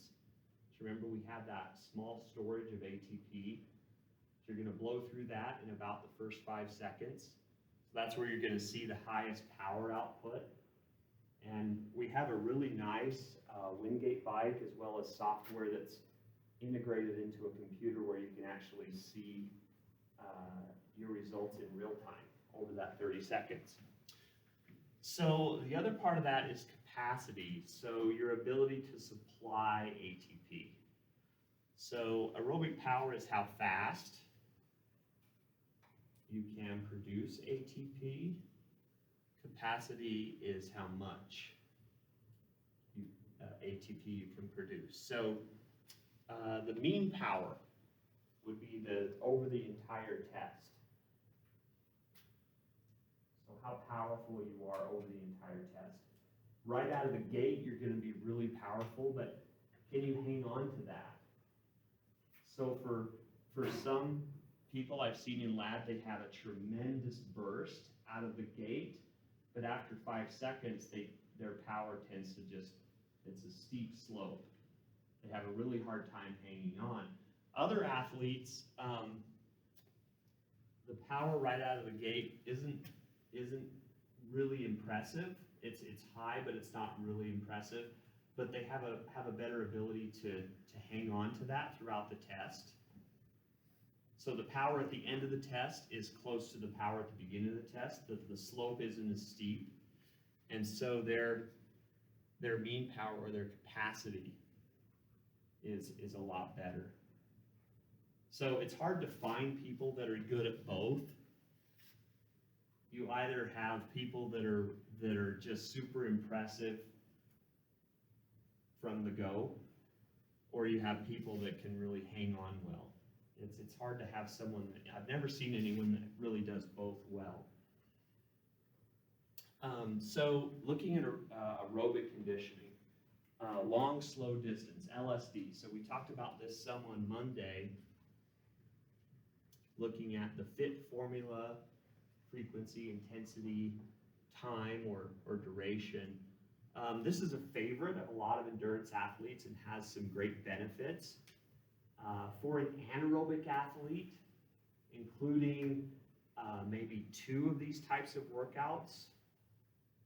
So remember, we have that small storage of ATP. So you're gonna blow through that in about the first 5 seconds. So that's where you're gonna see the highest power output. And we have a really nice Wingate bike, as well as software that's integrated into a computer where you can actually see your results in real time over that 30 seconds. So the other part of that is capacity, so your ability to supply ATP. So aerobic power is how fast you can produce ATP. Capacity is how much ATP you can produce. So the mean power would be over the entire test. So how powerful you are over the entire test. Right out of the gate, you're going to be really powerful, but can you hang on to that? So for some people I've seen in lab, they have a tremendous burst out of the gate, but after 5 seconds, their power tends to it's a steep slope. They have a really hard time hanging on. Other athletes, the power right out of the gate isn't really impressive. It's high, but it's not really impressive. But they have a better ability to hang on to that throughout the test. So the power at the end of the test is close to the power at the beginning of the test. The slope isn't as steep, and so their mean power, or their capacity, is a lot better. So it's hard to find people that are good at both. You either have people that are just super impressive from the go, or you have people that can really hang on well. It's hard to have someone I've never seen anyone that really does both well. So looking at aerobic conditioning, long, slow distance, LSD. So we talked about this some on Monday, looking at the FIT formula, frequency, intensity, time, or duration. This is a favorite of a lot of endurance athletes and has some great benefits. For an anaerobic athlete, including maybe 2 of these types of workouts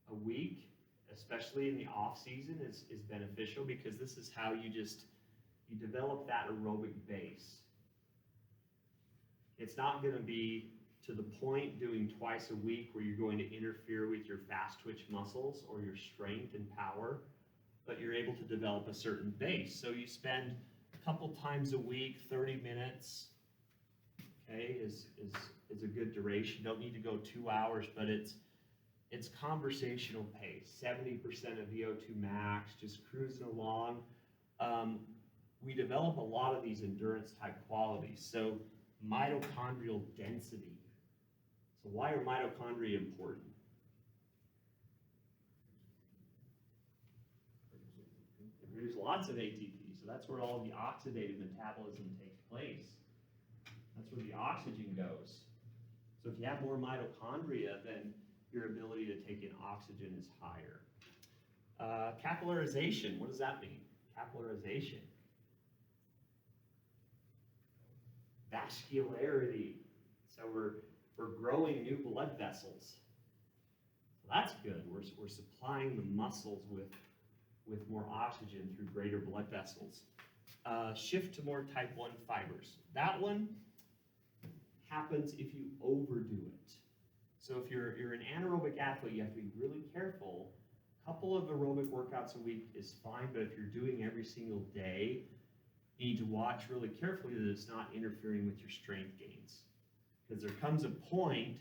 a week, especially in the off season, is beneficial, because this is how you develop that aerobic base. It's not going to be to the point doing twice a week where you're going to interfere with your fast twitch muscles or your strength and power, but you're able to develop a certain base. So you spend a couple times a week, 30 minutes, okay, is a good duration. Don't need to go 2 hours, but it's conversational pace, 70% of VO2 max, just cruising along. We develop a lot of these endurance type qualities. So mitochondrial density. So So why are mitochondria important? They produce lots of ATP, so that's where all the oxidative metabolism takes place. That's where the oxygen goes. So if you have more mitochondria, then your ability to take in oxygen is higher. Capillarization, what does that mean? Capillarization. Vascularity. So we're growing new blood vessels. So that's good. We're supplying the muscles with more oxygen through greater blood vessels. Shift to more type 1 fibers. That one happens if you overdo it. So if you're an anaerobic athlete, you have to be really careful. A couple of aerobic workouts a week is fine, but if you're doing every single day, you need to watch really carefully that it's not interfering with your strength gains. Because there comes a point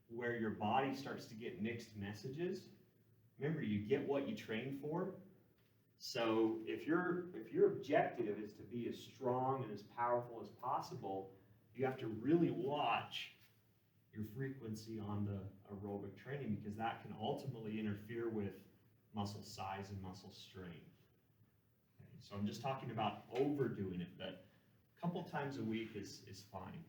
where your body starts to get mixed messages. Remember, you get what you train for. So if your objective is to be as strong and as powerful as possible, you have to really watch your frequency on the aerobic training, because that can ultimately interfere with muscle size and muscle strength. Okay, so I'm just talking about overdoing it, but a couple times a week is fine.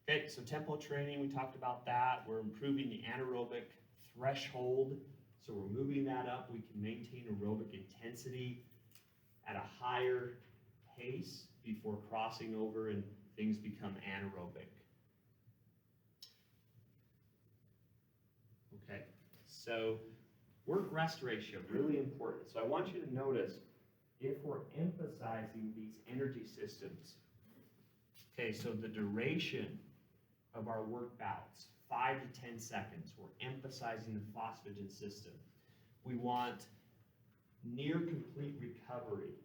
Okay, so tempo training, we talked about that. We're improving the anaerobic threshold. So we're moving that up. We can maintain aerobic intensity at a higher pace before crossing over and things become anaerobic. Okay, so work-rest ratio, really important. So I want you to notice if we're emphasizing these energy systems. Okay, so the duration of our work bouts, 5 to 10 seconds. We're emphasizing the phosphagen system. We want near complete recovery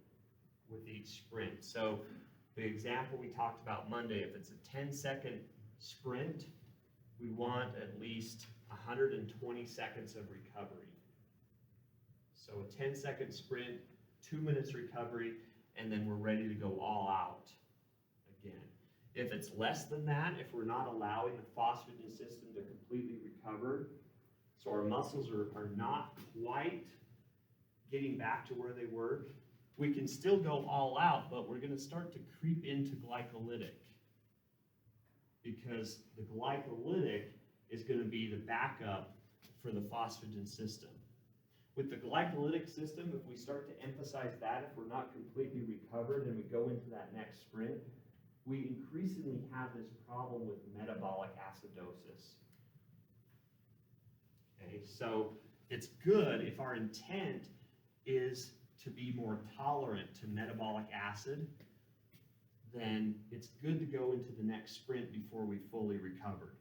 with each sprint. So the example we talked about Monday, if it's a 10-second sprint, we want at least 120 seconds of recovery. So a 10-second sprint, 2 minutes recovery, and then we're ready to go all out again. If it's less than that, if we're not allowing the phosphagen system to completely recover, so our muscles are not quite getting back to where they were, we can still go all out, but we're going to start to creep into glycolytic, because the glycolytic is going to be the backup for the phosphagen system. With the glycolytic system, if we start to emphasize that, if we're not completely recovered and we go into that next sprint, we increasingly have this problem with metabolic acidosis. Okay, so it's good if our intent is to be more tolerant to metabolic acid, then it's good to go into the next sprint before we fully recovered.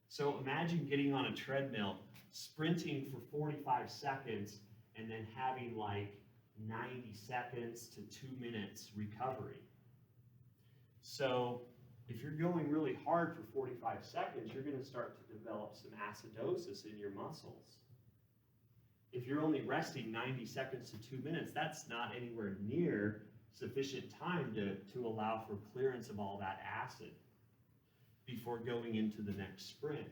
So imagine getting on a treadmill, sprinting for 45 seconds, and then having like 90 seconds to 2 minutes recovery. So if you're going really hard for 45 seconds, you're going to start to develop some acidosis in your muscles. If you're only resting 90 seconds to 2 minutes, that's not anywhere near sufficient time to allow for clearance of all that acid before going into the next sprint.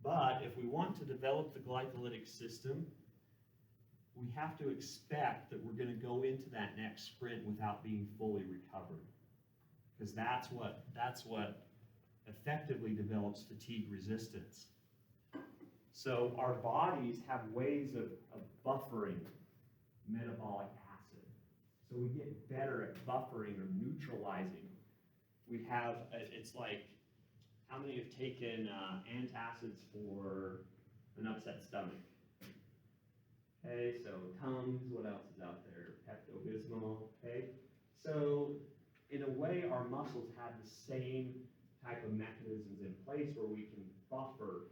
But if we want to develop the glycolytic system, we have to expect that we're going to go into that next sprint without being fully recovered, because that's what effectively develops fatigue resistance. So our bodies have ways of buffering metabolic acid. So we get better at buffering or neutralizing. We have, it's like, how many have taken antacids for an upset stomach? Okay, so Tums, what else is out there? Pepto-Bismol, okay? So in a way, our muscles have the same type of mechanisms in place where we can buffer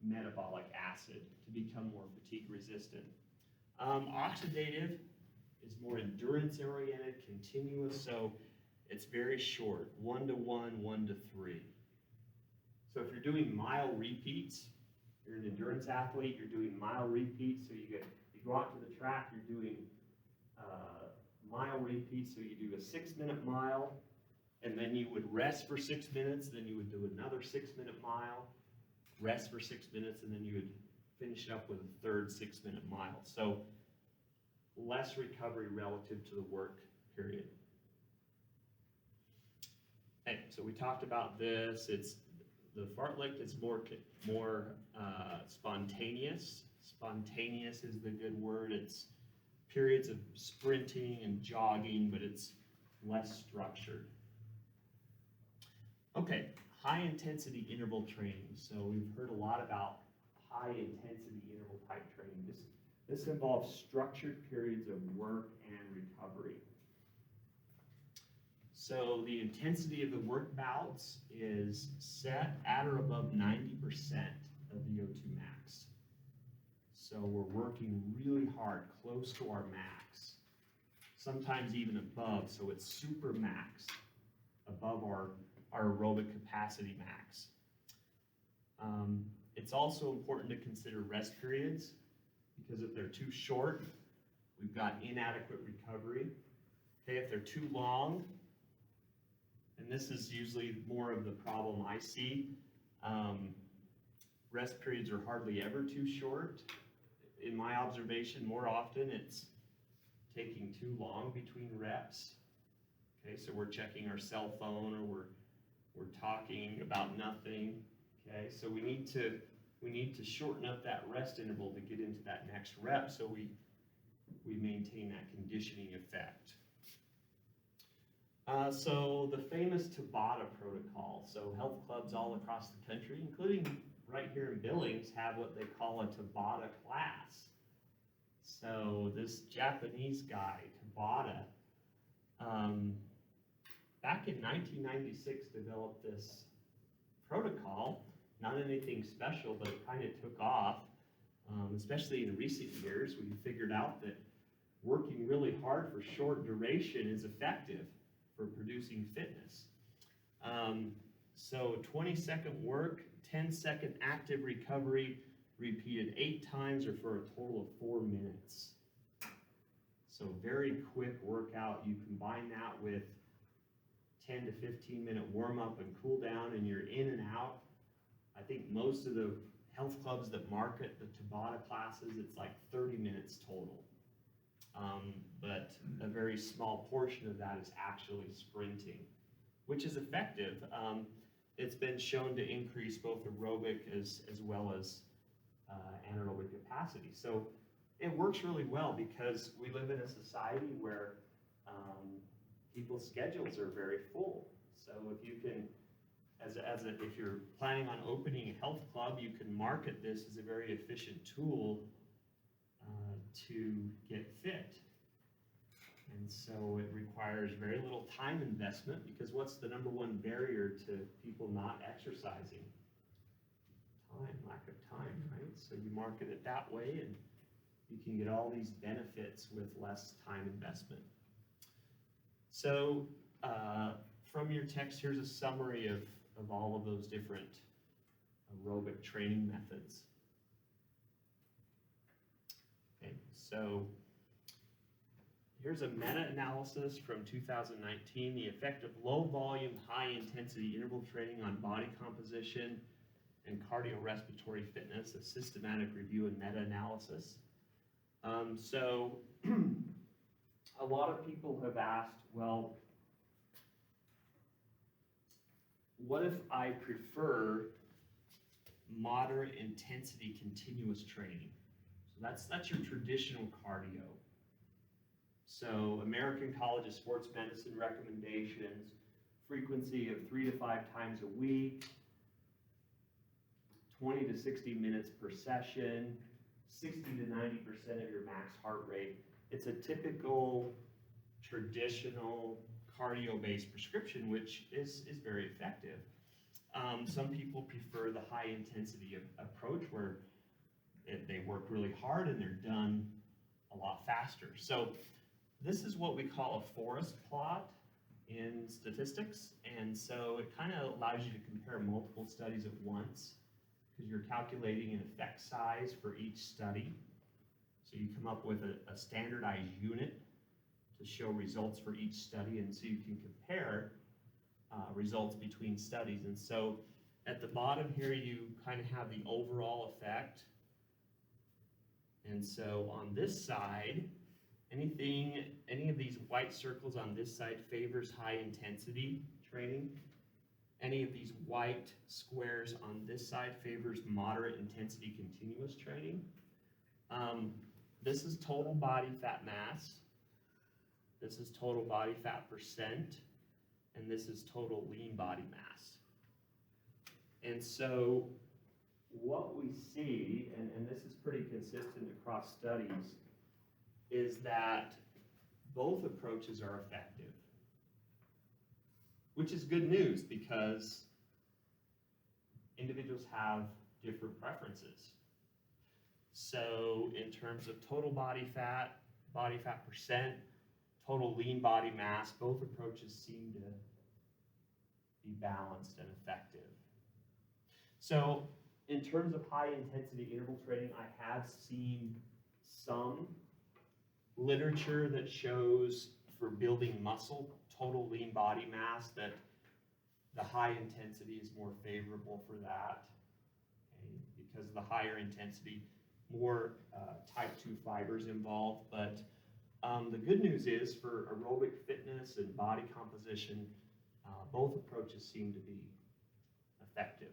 metabolic acid to become more fatigue resistant. Oxidative is more endurance oriented, continuous, so it's very short, 1 to 1, 1 to 3. So if you're doing mile repeats, you're an endurance athlete, you're doing mile repeats, so you go out to the track, you're doing mile repeats, so you do a 6-minute mile, and then you would rest for 6 minutes, then you would do another 6-minute mile, rest for 6 minutes, and then you would finish it up with a third 6-minute mile. So less recovery relative to the work period. Okay, so we talked about this. It's the fartlek is more spontaneous. Spontaneous is the good word. It's periods of sprinting and jogging, but it's less structured. Okay, high intensity interval training. So we've heard a lot about high intensity interval type training. This involves structured periods of work and recovery. So the intensity of the work bouts is set at or above 90% of VO2 max. So we're working really hard, close to our max, sometimes even above, so it's super max, above our aerobic capacity max. It's also important to consider rest periods, because if they're too short, we've got inadequate recovery. Okay, if they're too long, and this is usually more of the problem I see, rest periods are hardly ever too short. In my observation, more often it's taking too long between reps. Okay, so we're checking our cell phone, or we're talking about nothing. Okay, so we need to shorten up that rest interval to get into that next rep, so we maintain that conditioning effect. So the famous Tabata protocol. So health clubs all across the country, including right here in Billings, have what they call a Tabata class. So this Japanese guy, Tabata, back in 1996 developed this protocol. Not anything special, but it kind of took off, especially in recent years. We figured out that working really hard for short duration is effective for producing fitness. So 20-second work, 10-second active recovery, repeated 8 times or for a total of 4 minutes. So very quick workout. You combine that with 10 to 15-minute warm-up and cool down, and you're in and out. I think most of the health clubs that market the Tabata classes, it's like 30 minutes total. But a very small portion of that is actually sprinting, which is effective. It's been shown to increase both aerobic as well as anaerobic capacity. So it works really well because we live in a society where people's schedules are very full. So if you can, if you're planning on opening a health club, you can market this as a very efficient tool to get fit. And so it requires very little time investment, because what's the number one barrier to people not exercising? Time, lack of time, right? So you market it that way and you can get all these benefits with less time investment. So from your text, here's a summary of all of those different aerobic training methods. Okay, so here's a meta-analysis from 2019, the effect of low-volume, high-intensity interval training on body composition and cardiorespiratory fitness, a systematic review and meta-analysis. So a lot of people have asked, well, what if I prefer moderate intensity continuous training? So that's your traditional cardio. So American College of Sports Medicine recommendations, frequency of 3 to 5 times a week, 20 to 60 minutes per session, 60 to 90% of your max heart rate. It's a typical traditional cardio-based prescription, which is very effective. Some people prefer the high-intensity approach where they work really hard and they're done a lot faster. So this is what we call a forest plot in statistics, and so it kind of allows you to compare multiple studies at once, because you're calculating an effect size for each study. So you come up with a standardized unit to show results for each study, and so you can compare results between studies. And so at the bottom here, you kind of have the overall effect. And so on this side, any of these white circles on this side favors high intensity training. Any of these white squares on this side favors moderate intensity continuous training. This is total body fat mass. This is total body fat percent. And this is total lean body mass. And so what we see, and this is pretty consistent across studies, is that both approaches are effective, which is good news because individuals have different preferences. So in terms of total body fat percent, total lean body mass, both approaches seem to be balanced and effective. So in terms of high intensity interval training, I have seen some literature that shows for building muscle, total lean body mass, that the high intensity is more favorable for that, okay? Because of the higher intensity, more type 2 fibers involved. But the good news is for aerobic fitness and body composition, both approaches seem to be effective.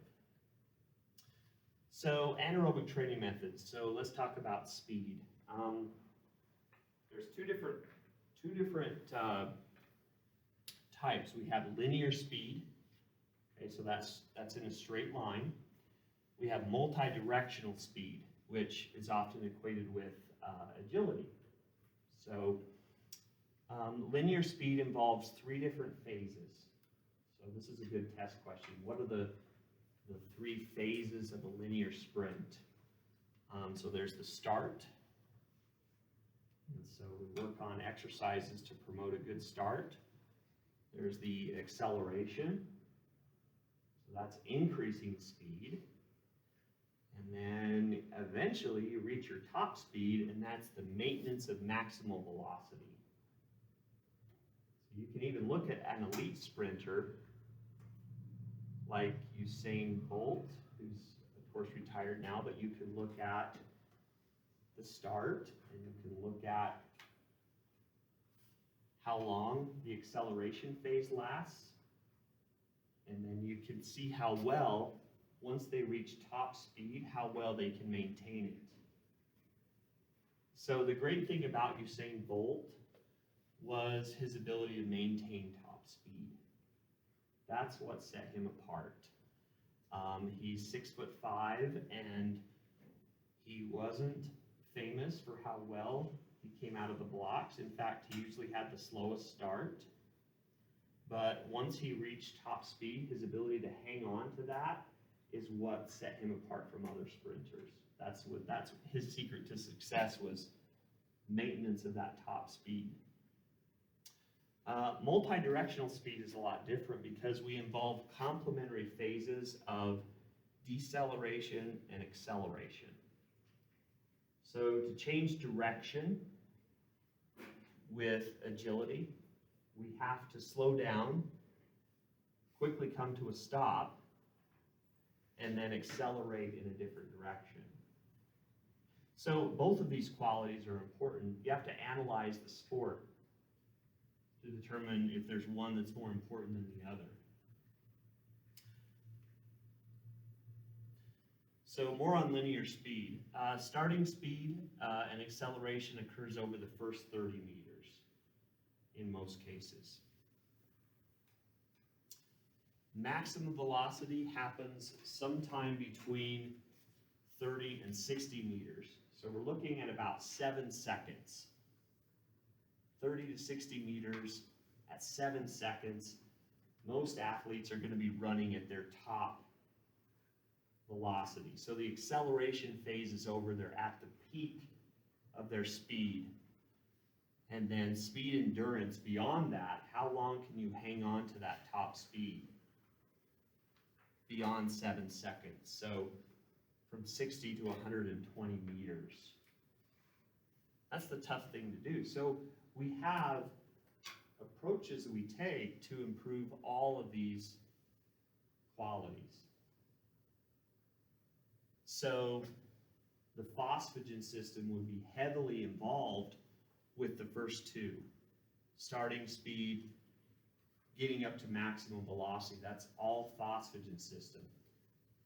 So anaerobic training methods. So let's talk about speed. There's two different types. We have linear speed. Okay, so that's in a straight line. We have multi-directional speed, which is often equated with agility. So linear speed involves 3 different phases. So this is a good test question. What are the 3 phases of a linear sprint? So there's the start. And so we work on exercises to promote a good start. There's the acceleration. So that's increasing speed. And then eventually you reach your top speed, and that's the maintenance of maximal velocity. So you can even look at an elite sprinter like Usain Bolt, who's of course retired now, but you can look at the start, and you can look at how long the acceleration phase lasts, and then you can see how well, once they reach top speed, how well they can maintain it. So the great thing about Usain Bolt was his ability to maintain top speed. That's what set him apart. He's 6'5", and he wasn't famous for how well he came out of the blocks. In fact, he usually had the slowest start. But once he reached top speed, his ability to hang on to that is what set him apart from other sprinters. That's his secret to success, was maintenance of that top speed. Multi-directional speed is a lot different because we involve complementary phases of deceleration and acceleration. So to change direction with agility, we have to slow down, quickly come to a stop, and then accelerate in a different direction. So both of these qualities are important. You have to analyze the sport to determine if there's one that's more important than the other. So more on linear speed. Starting speed and acceleration occurs over the first 30 meters in most cases. Maximum velocity happens sometime between 30 and 60 meters. So we're looking at about 7 seconds. 30 to 60 meters at 7 seconds. Most athletes are going to be running at their top velocity. So the acceleration phase is over. They're at the peak of their speed. And then speed endurance beyond that, how long can you hang on to that top speed? Beyond 7 seconds. So from 60 to 120 meters. That's the tough thing to do. So we have approaches we take to improve all of these qualities. So the phosphagen system would be heavily involved with the first two. Starting speed, getting up to maximum velocity, that's all phosphagen system.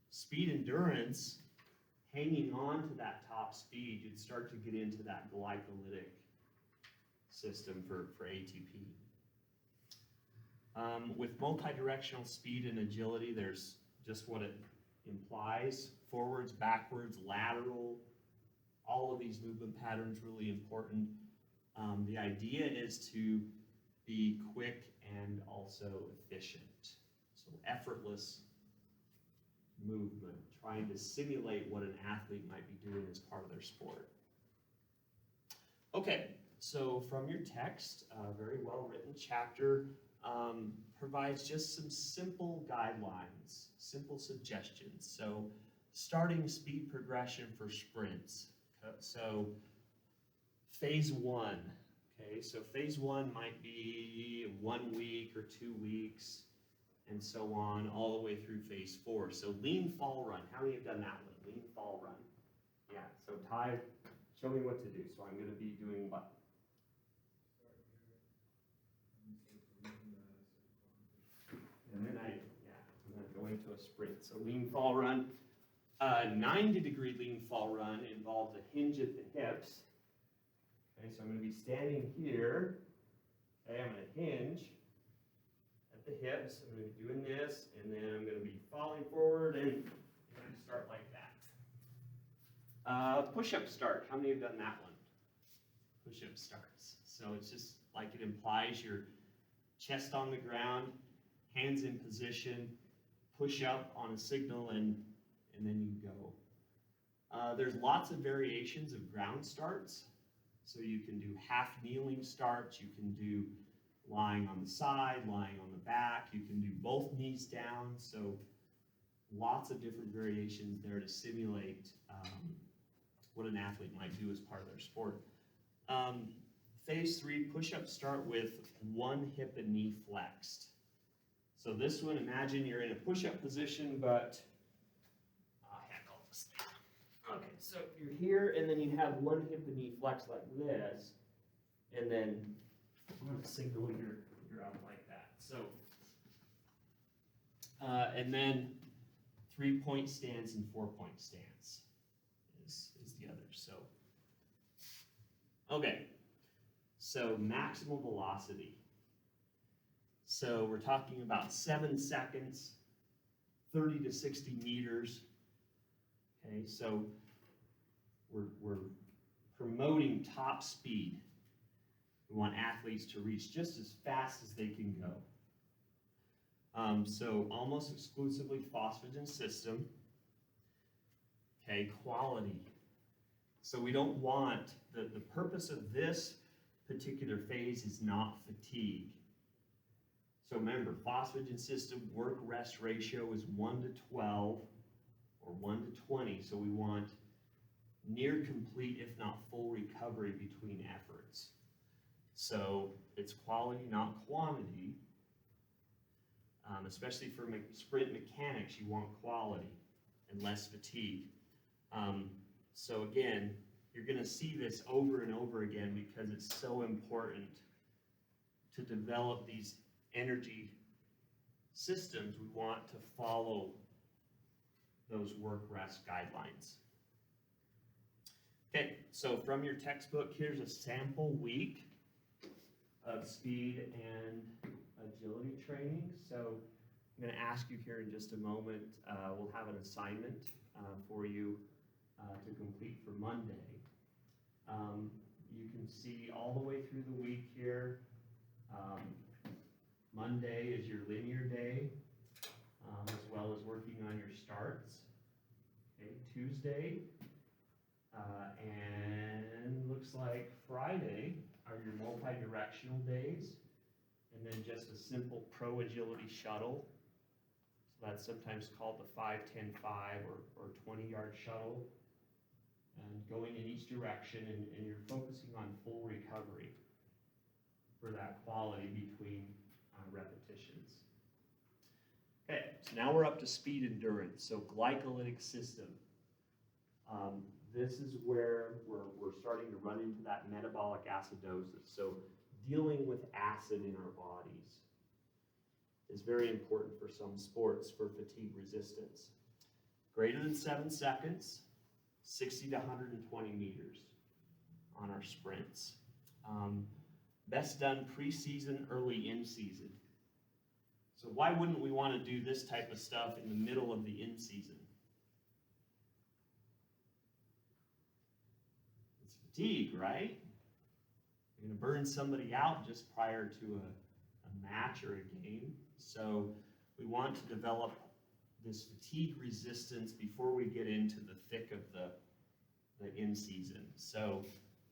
Speed endurance, hanging on to that top speed, you'd start to get into that glycolytic system for ATP. With multi-directional speed and agility, there's just what it implies, forwards, backwards, lateral, all of these movement patterns really important. The idea is to be quick and also efficient. So effortless movement, trying to simulate what an athlete might be doing as part of their sport. Okay, so from your text, a very well written chapter provides just some simple guidelines, simple suggestions. So starting speed progression for sprints. So phase 1, okay, so phase 1 might be 1 week or 2 weeks and so on, all the way through phase 4. So lean fall run, how many have done that one? Lean fall run. Yeah, so Ty, show me what to do. So I'm gonna be doing what? And then I'm gonna go into a sprint. So lean fall run. 90-degree lean fall run involves a hinge at the hips. Okay, so I'm going to be standing here. Okay, I'm going to hinge at the hips. I'm going to be doing this, and then I'm going to be falling forward and I'm going to start like that. Push-up start. How many have done that one? Push-up starts. So it's just like it implies your chest on the ground, hands in position, push up on a signal, and then you go. There's lots of variations of ground starts. So you can do half kneeling starts, you can do lying on the side, lying on the back, you can do both knees down. So lots of different variations there to simulate what an athlete might do as part of their sport. Phase 3, push-ups start with one hip and knee flexed. So this one, imagine you're in a push-up position, but okay, so you're here, and then you have one hip and knee flexed like this, and then I'm going to signal you're out like that. So, and then 3-point stance and 4-point stance is the other. So, okay, so maximal velocity. So we're talking about 7 seconds, 30 to 60 meters. Okay, so we're promoting top speed. We want athletes to reach just as fast as they can go. So almost exclusively phosphagen system. Okay, quality. So we don't want, the purpose of this particular phase is not fatigue. So remember, phosphagen system work-rest ratio is 1:12 or 1:20. So we want near complete, if not full recovery between efforts. So it's quality, not quantity. Especially for sprint mechanics, you want quality and less fatigue. So again, you're going to see this over and over again because it's so important to develop these energy systems. We want to follow those work-rest guidelines. Okay, so from your textbook, here's a sample week of speed and agility training. So I'm going to ask you here in just a moment, we'll have an assignment for you to complete for Monday. You can see all the way through the week here. Monday is your linear day, as well as working on your starts. Okay, Tuesday, and looks like Friday are your multi-directional days, and then just a simple pro agility shuttle. So that's sometimes called the 5-10-5 or 20-yard shuttle, and going in each direction, and you're focusing on full recovery. for that quality between repetitions. Okay, so now we're up to speed endurance, so glycolytic system. This is where we're starting to run into that metabolic acidosis. So dealing with acid in our bodies is very important for some sports for fatigue resistance. Greater than 7 seconds, 60 to 120 meters on our sprints. Best done pre-season, early in-season. So why wouldn't we want to do this type of stuff in the middle of the in-season? It's fatigue, right? You're going to burn somebody out just prior to a match or a game. So we want to develop this fatigue resistance before we get into the thick of the in-season. So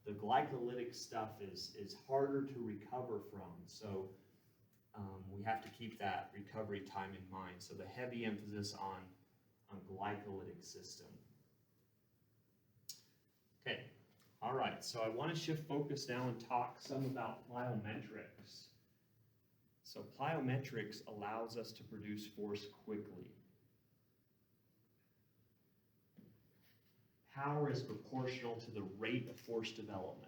the glycolytic stuff is harder to recover from. So we have to keep that recovery time in mind. So the heavy emphasis on glycolytic system. Okay, all right, so I want to shift focus now and talk some about plyometrics. So plyometrics allows us to produce force quickly. Power is proportional to the rate of force development.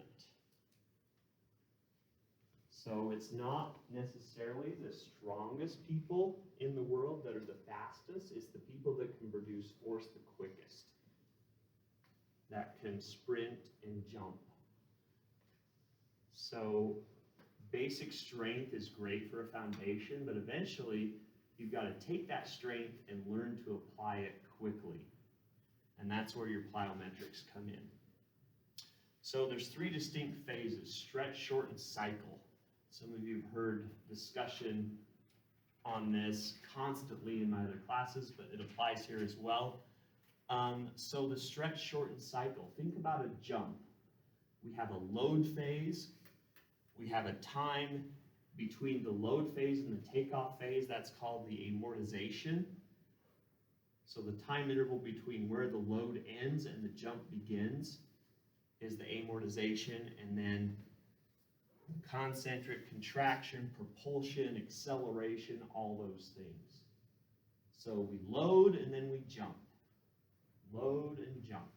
So it's not necessarily the strongest people in the world that are the fastest, it's the people that can produce force the quickest, that can sprint and jump. So basic strength is great for a foundation, but eventually you've got to take that strength and learn to apply it quickly. And that's where your plyometrics come in. So there's 3 distinct phases: stretch, shorten, cycle. Some of you have heard discussion on this constantly in my other classes, but it applies here as well. So the stretch, shorten, cycle. Think about a jump. We have a load phase. We have a time between the load phase and the takeoff phase. That's called the amortization. So the time interval between where the load ends and the jump begins is the amortization, and then concentric contraction, propulsion, acceleration, all those things. So we load and then we jump. Load and jump.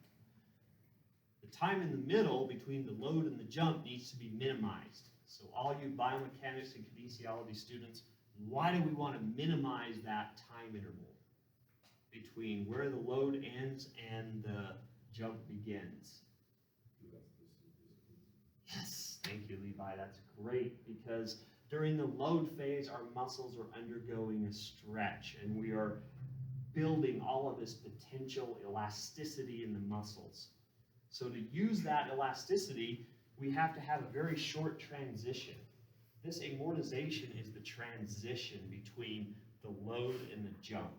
The time in the middle between the load and the jump needs to be minimized. So all you biomechanics and kinesiology students, why do we want to minimize that time interval between where the load ends and the jump begins? Yes, thank you, Levi. That's great, because during the load phase, our muscles are undergoing a stretch, and we are building all of this potential elasticity in the muscles. So to use that elasticity, we have to have a very short transition. This amortization is the transition between the load and the jump.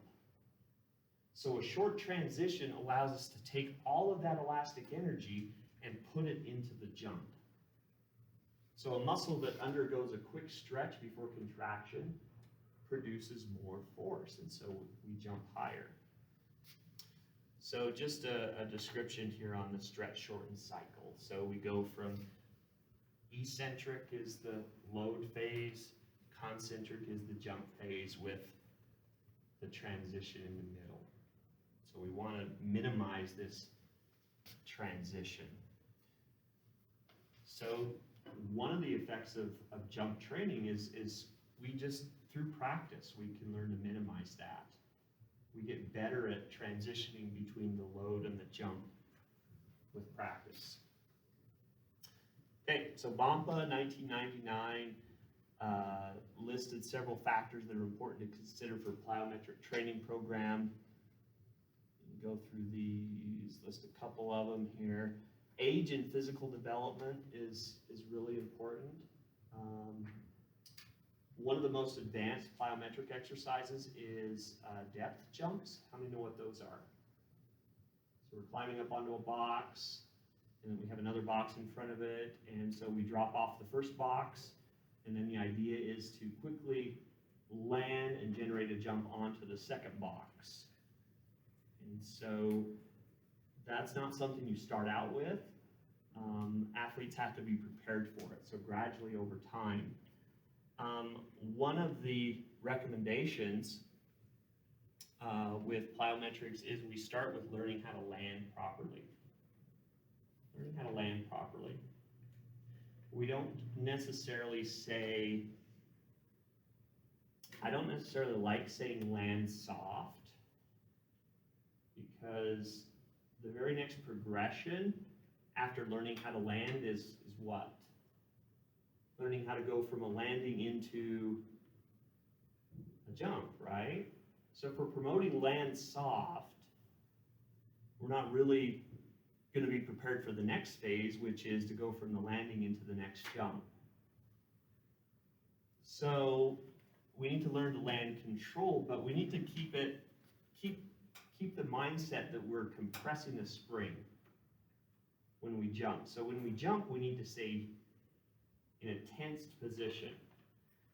So a short transition allows us to take all of that elastic energy and put it into the jump. So a muscle that undergoes a quick stretch before contraction produces more force, and so we jump higher. So just a description here on the stretch, shorten cycle. So we go from eccentric is the load phase, concentric is the jump phase with the transition in the middle. So we want to minimize this transition. So one of the effects of jump training is we just, through practice, we can learn to minimize that. We get better at transitioning between the load and the jump with practice. Okay, so BAMPA 1999 listed several factors that are important to consider for a plyometric training program. Go through these, list a couple of them here. Age and physical development is really important. One of the most advanced plyometric exercises is depth jumps. How many know what those are? So we're climbing up onto a box, and then we have another box in front of it, and so we drop off the first box, and then the idea is to quickly land and generate a jump onto the second box. And so that's not something you start out with. athletes have to be prepared for it, so gradually over time. One of the recommendations with plyometrics is we start with learning how to land properly. Learning how to land properly. We don't necessarily say, I don't necessarily like saying land soft, because the very next progression after learning how to land is what? Learning how to go from a landing into a jump, right? So if we're promoting land soft, we're not really going to be prepared for the next phase, which is to go from the landing into the next jump. So we need to learn to land control, but we need to keep the mindset that we're compressing a spring when we jump. So when we jump, we need to stay in a tensed position.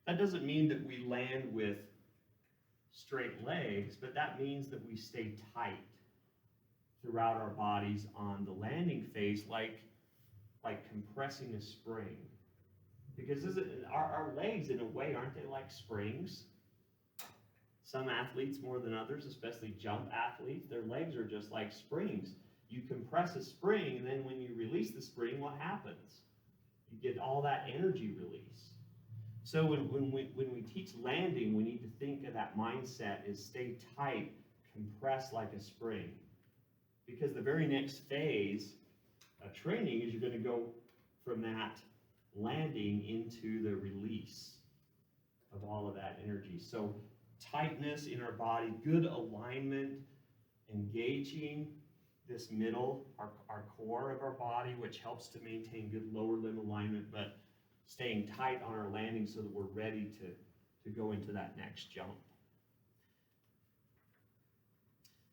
That doesn't mean that we land with straight legs, but that means that we stay tight throughout our bodies on the landing phase, like compressing a spring. Because our legs, in a way, aren't they like springs? Some athletes more than others, especially jump athletes, their legs are just like springs. You compress a spring, and then when you release the spring, what happens? You get all that energy release. So when we teach landing, we need to think of that mindset is stay tight, compress like a spring. Because the very next phase of training is you're going to go from that landing into the release of all of that energy. So tightness in our body, good alignment, engaging this middle, our core of our body, which helps to maintain good lower limb alignment, but staying tight on our landing so that we're ready to go into that next jump.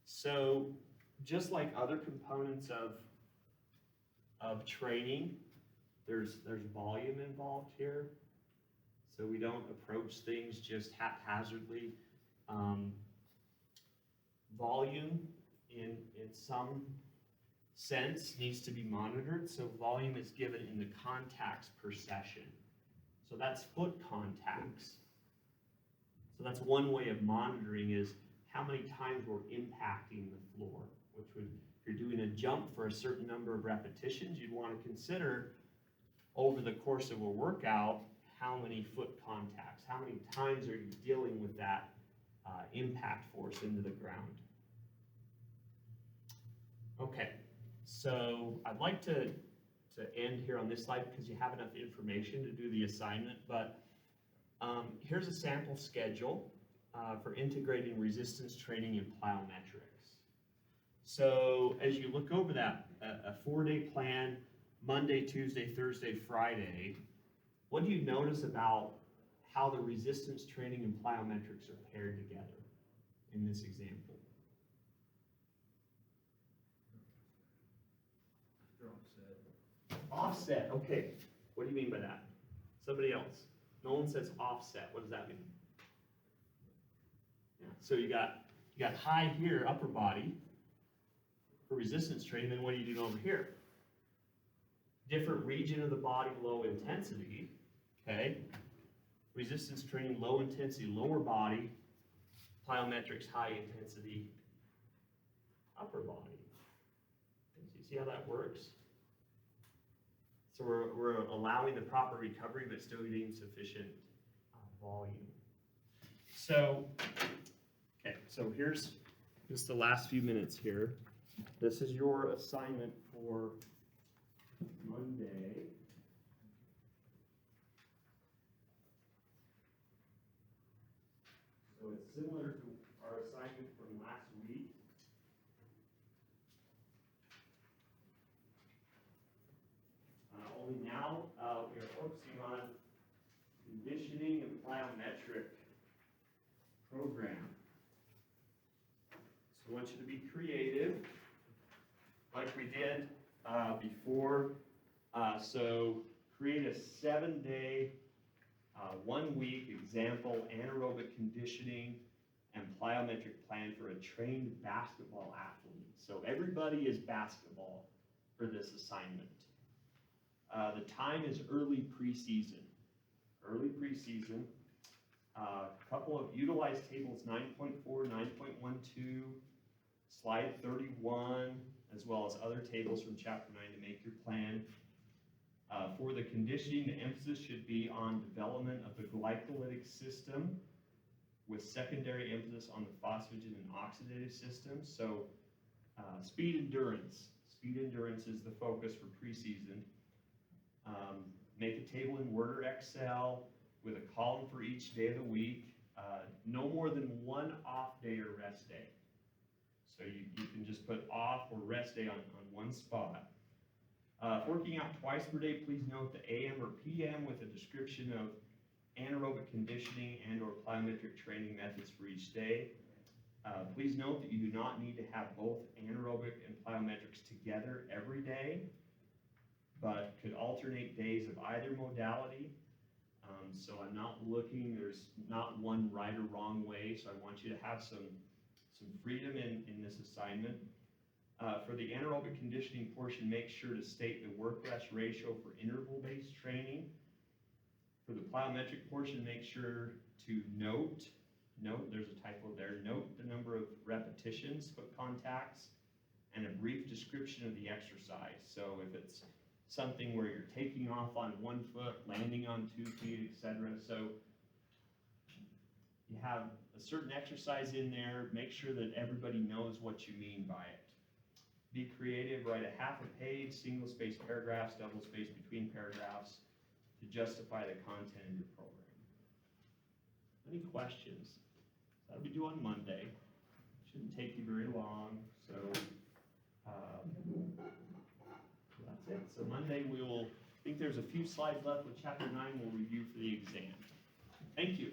So just like other components of training, there's volume involved here. So we don't approach things just haphazardly. Volume in some sense needs to be monitored. So volume is given in the contacts per session. So that's foot contacts. So that's one way of monitoring is how many times we're impacting the floor, which would, if you're doing a jump for a certain number of repetitions, you'd want to consider over the course of a workout, how many foot contacts, how many times are you dealing with that impact force into the ground. Okay, so I'd like to end here on this slide because you have enough information to do the assignment, but here's a sample schedule for integrating resistance training and plyometrics. So as you look over that, a 4-day plan, Monday, Tuesday, Thursday, Friday, what do you notice about how the resistance training and plyometrics are paired together in this example? Offset, okay. What do you mean by that? Somebody else. Nolan says offset. What does that mean? Yeah. So you got high here, upper body, for resistance training, then what are you doing over here? Different region of the body, low intensity, okay? Resistance training, low intensity, lower body, plyometrics, high intensity, upper body. So you see how that works? So we're allowing the proper recovery, but still getting sufficient volume. So, okay, so here's just the last few minutes here. This is your assignment for Monday. So it's similar to our assignment from last week. Only now we are focusing on conditioning and plyometric program. So I want you to be creative, like we did before. So create a 7-day, 1-week example anaerobic conditioning and plyometric plan for a trained basketball athlete. So everybody is basketball for this assignment. The time is early preseason. Early preseason. Couple of utilized tables 9.4, 9.12, slide 31, as well as other tables from chapter 9 to make your plan. For the conditioning, the emphasis should be on development of the glycolytic system with secondary emphasis on the phosphagen and oxidative systems. So speed endurance. Speed endurance is the focus for preseason. Make a table in Word or Excel with a column for each day of the week. No more than one off day or rest day. So you can just put off or rest day on one spot. Working out twice per day, please note the AM or PM with a description of anaerobic conditioning and or plyometric training methods for each day. Please note that you do not need to have both anaerobic and plyometrics together every day, but could alternate days of either modality. So I'm not looking, there's not one right or wrong way, so I want you to have some freedom in this assignment. For the anaerobic conditioning portion, make sure to state the work-rest ratio for interval-based training. For the plyometric portion, make sure to note, there's a typo there, note the number of repetitions, foot contacts, and a brief description of the exercise. So if it's something where you're taking off on 1 foot, landing on 2 feet, etc. So you have a certain exercise in there, make sure that everybody knows what you mean by it. Be creative, write a half a page, single-spaced paragraphs, double-spaced between paragraphs to justify the content in your program. Any questions? That'll be due on Monday. Shouldn't take you very long, so that's it. So Monday we will, I think there's a few slides left with chapter 9 we'll review for the exam. Thank you.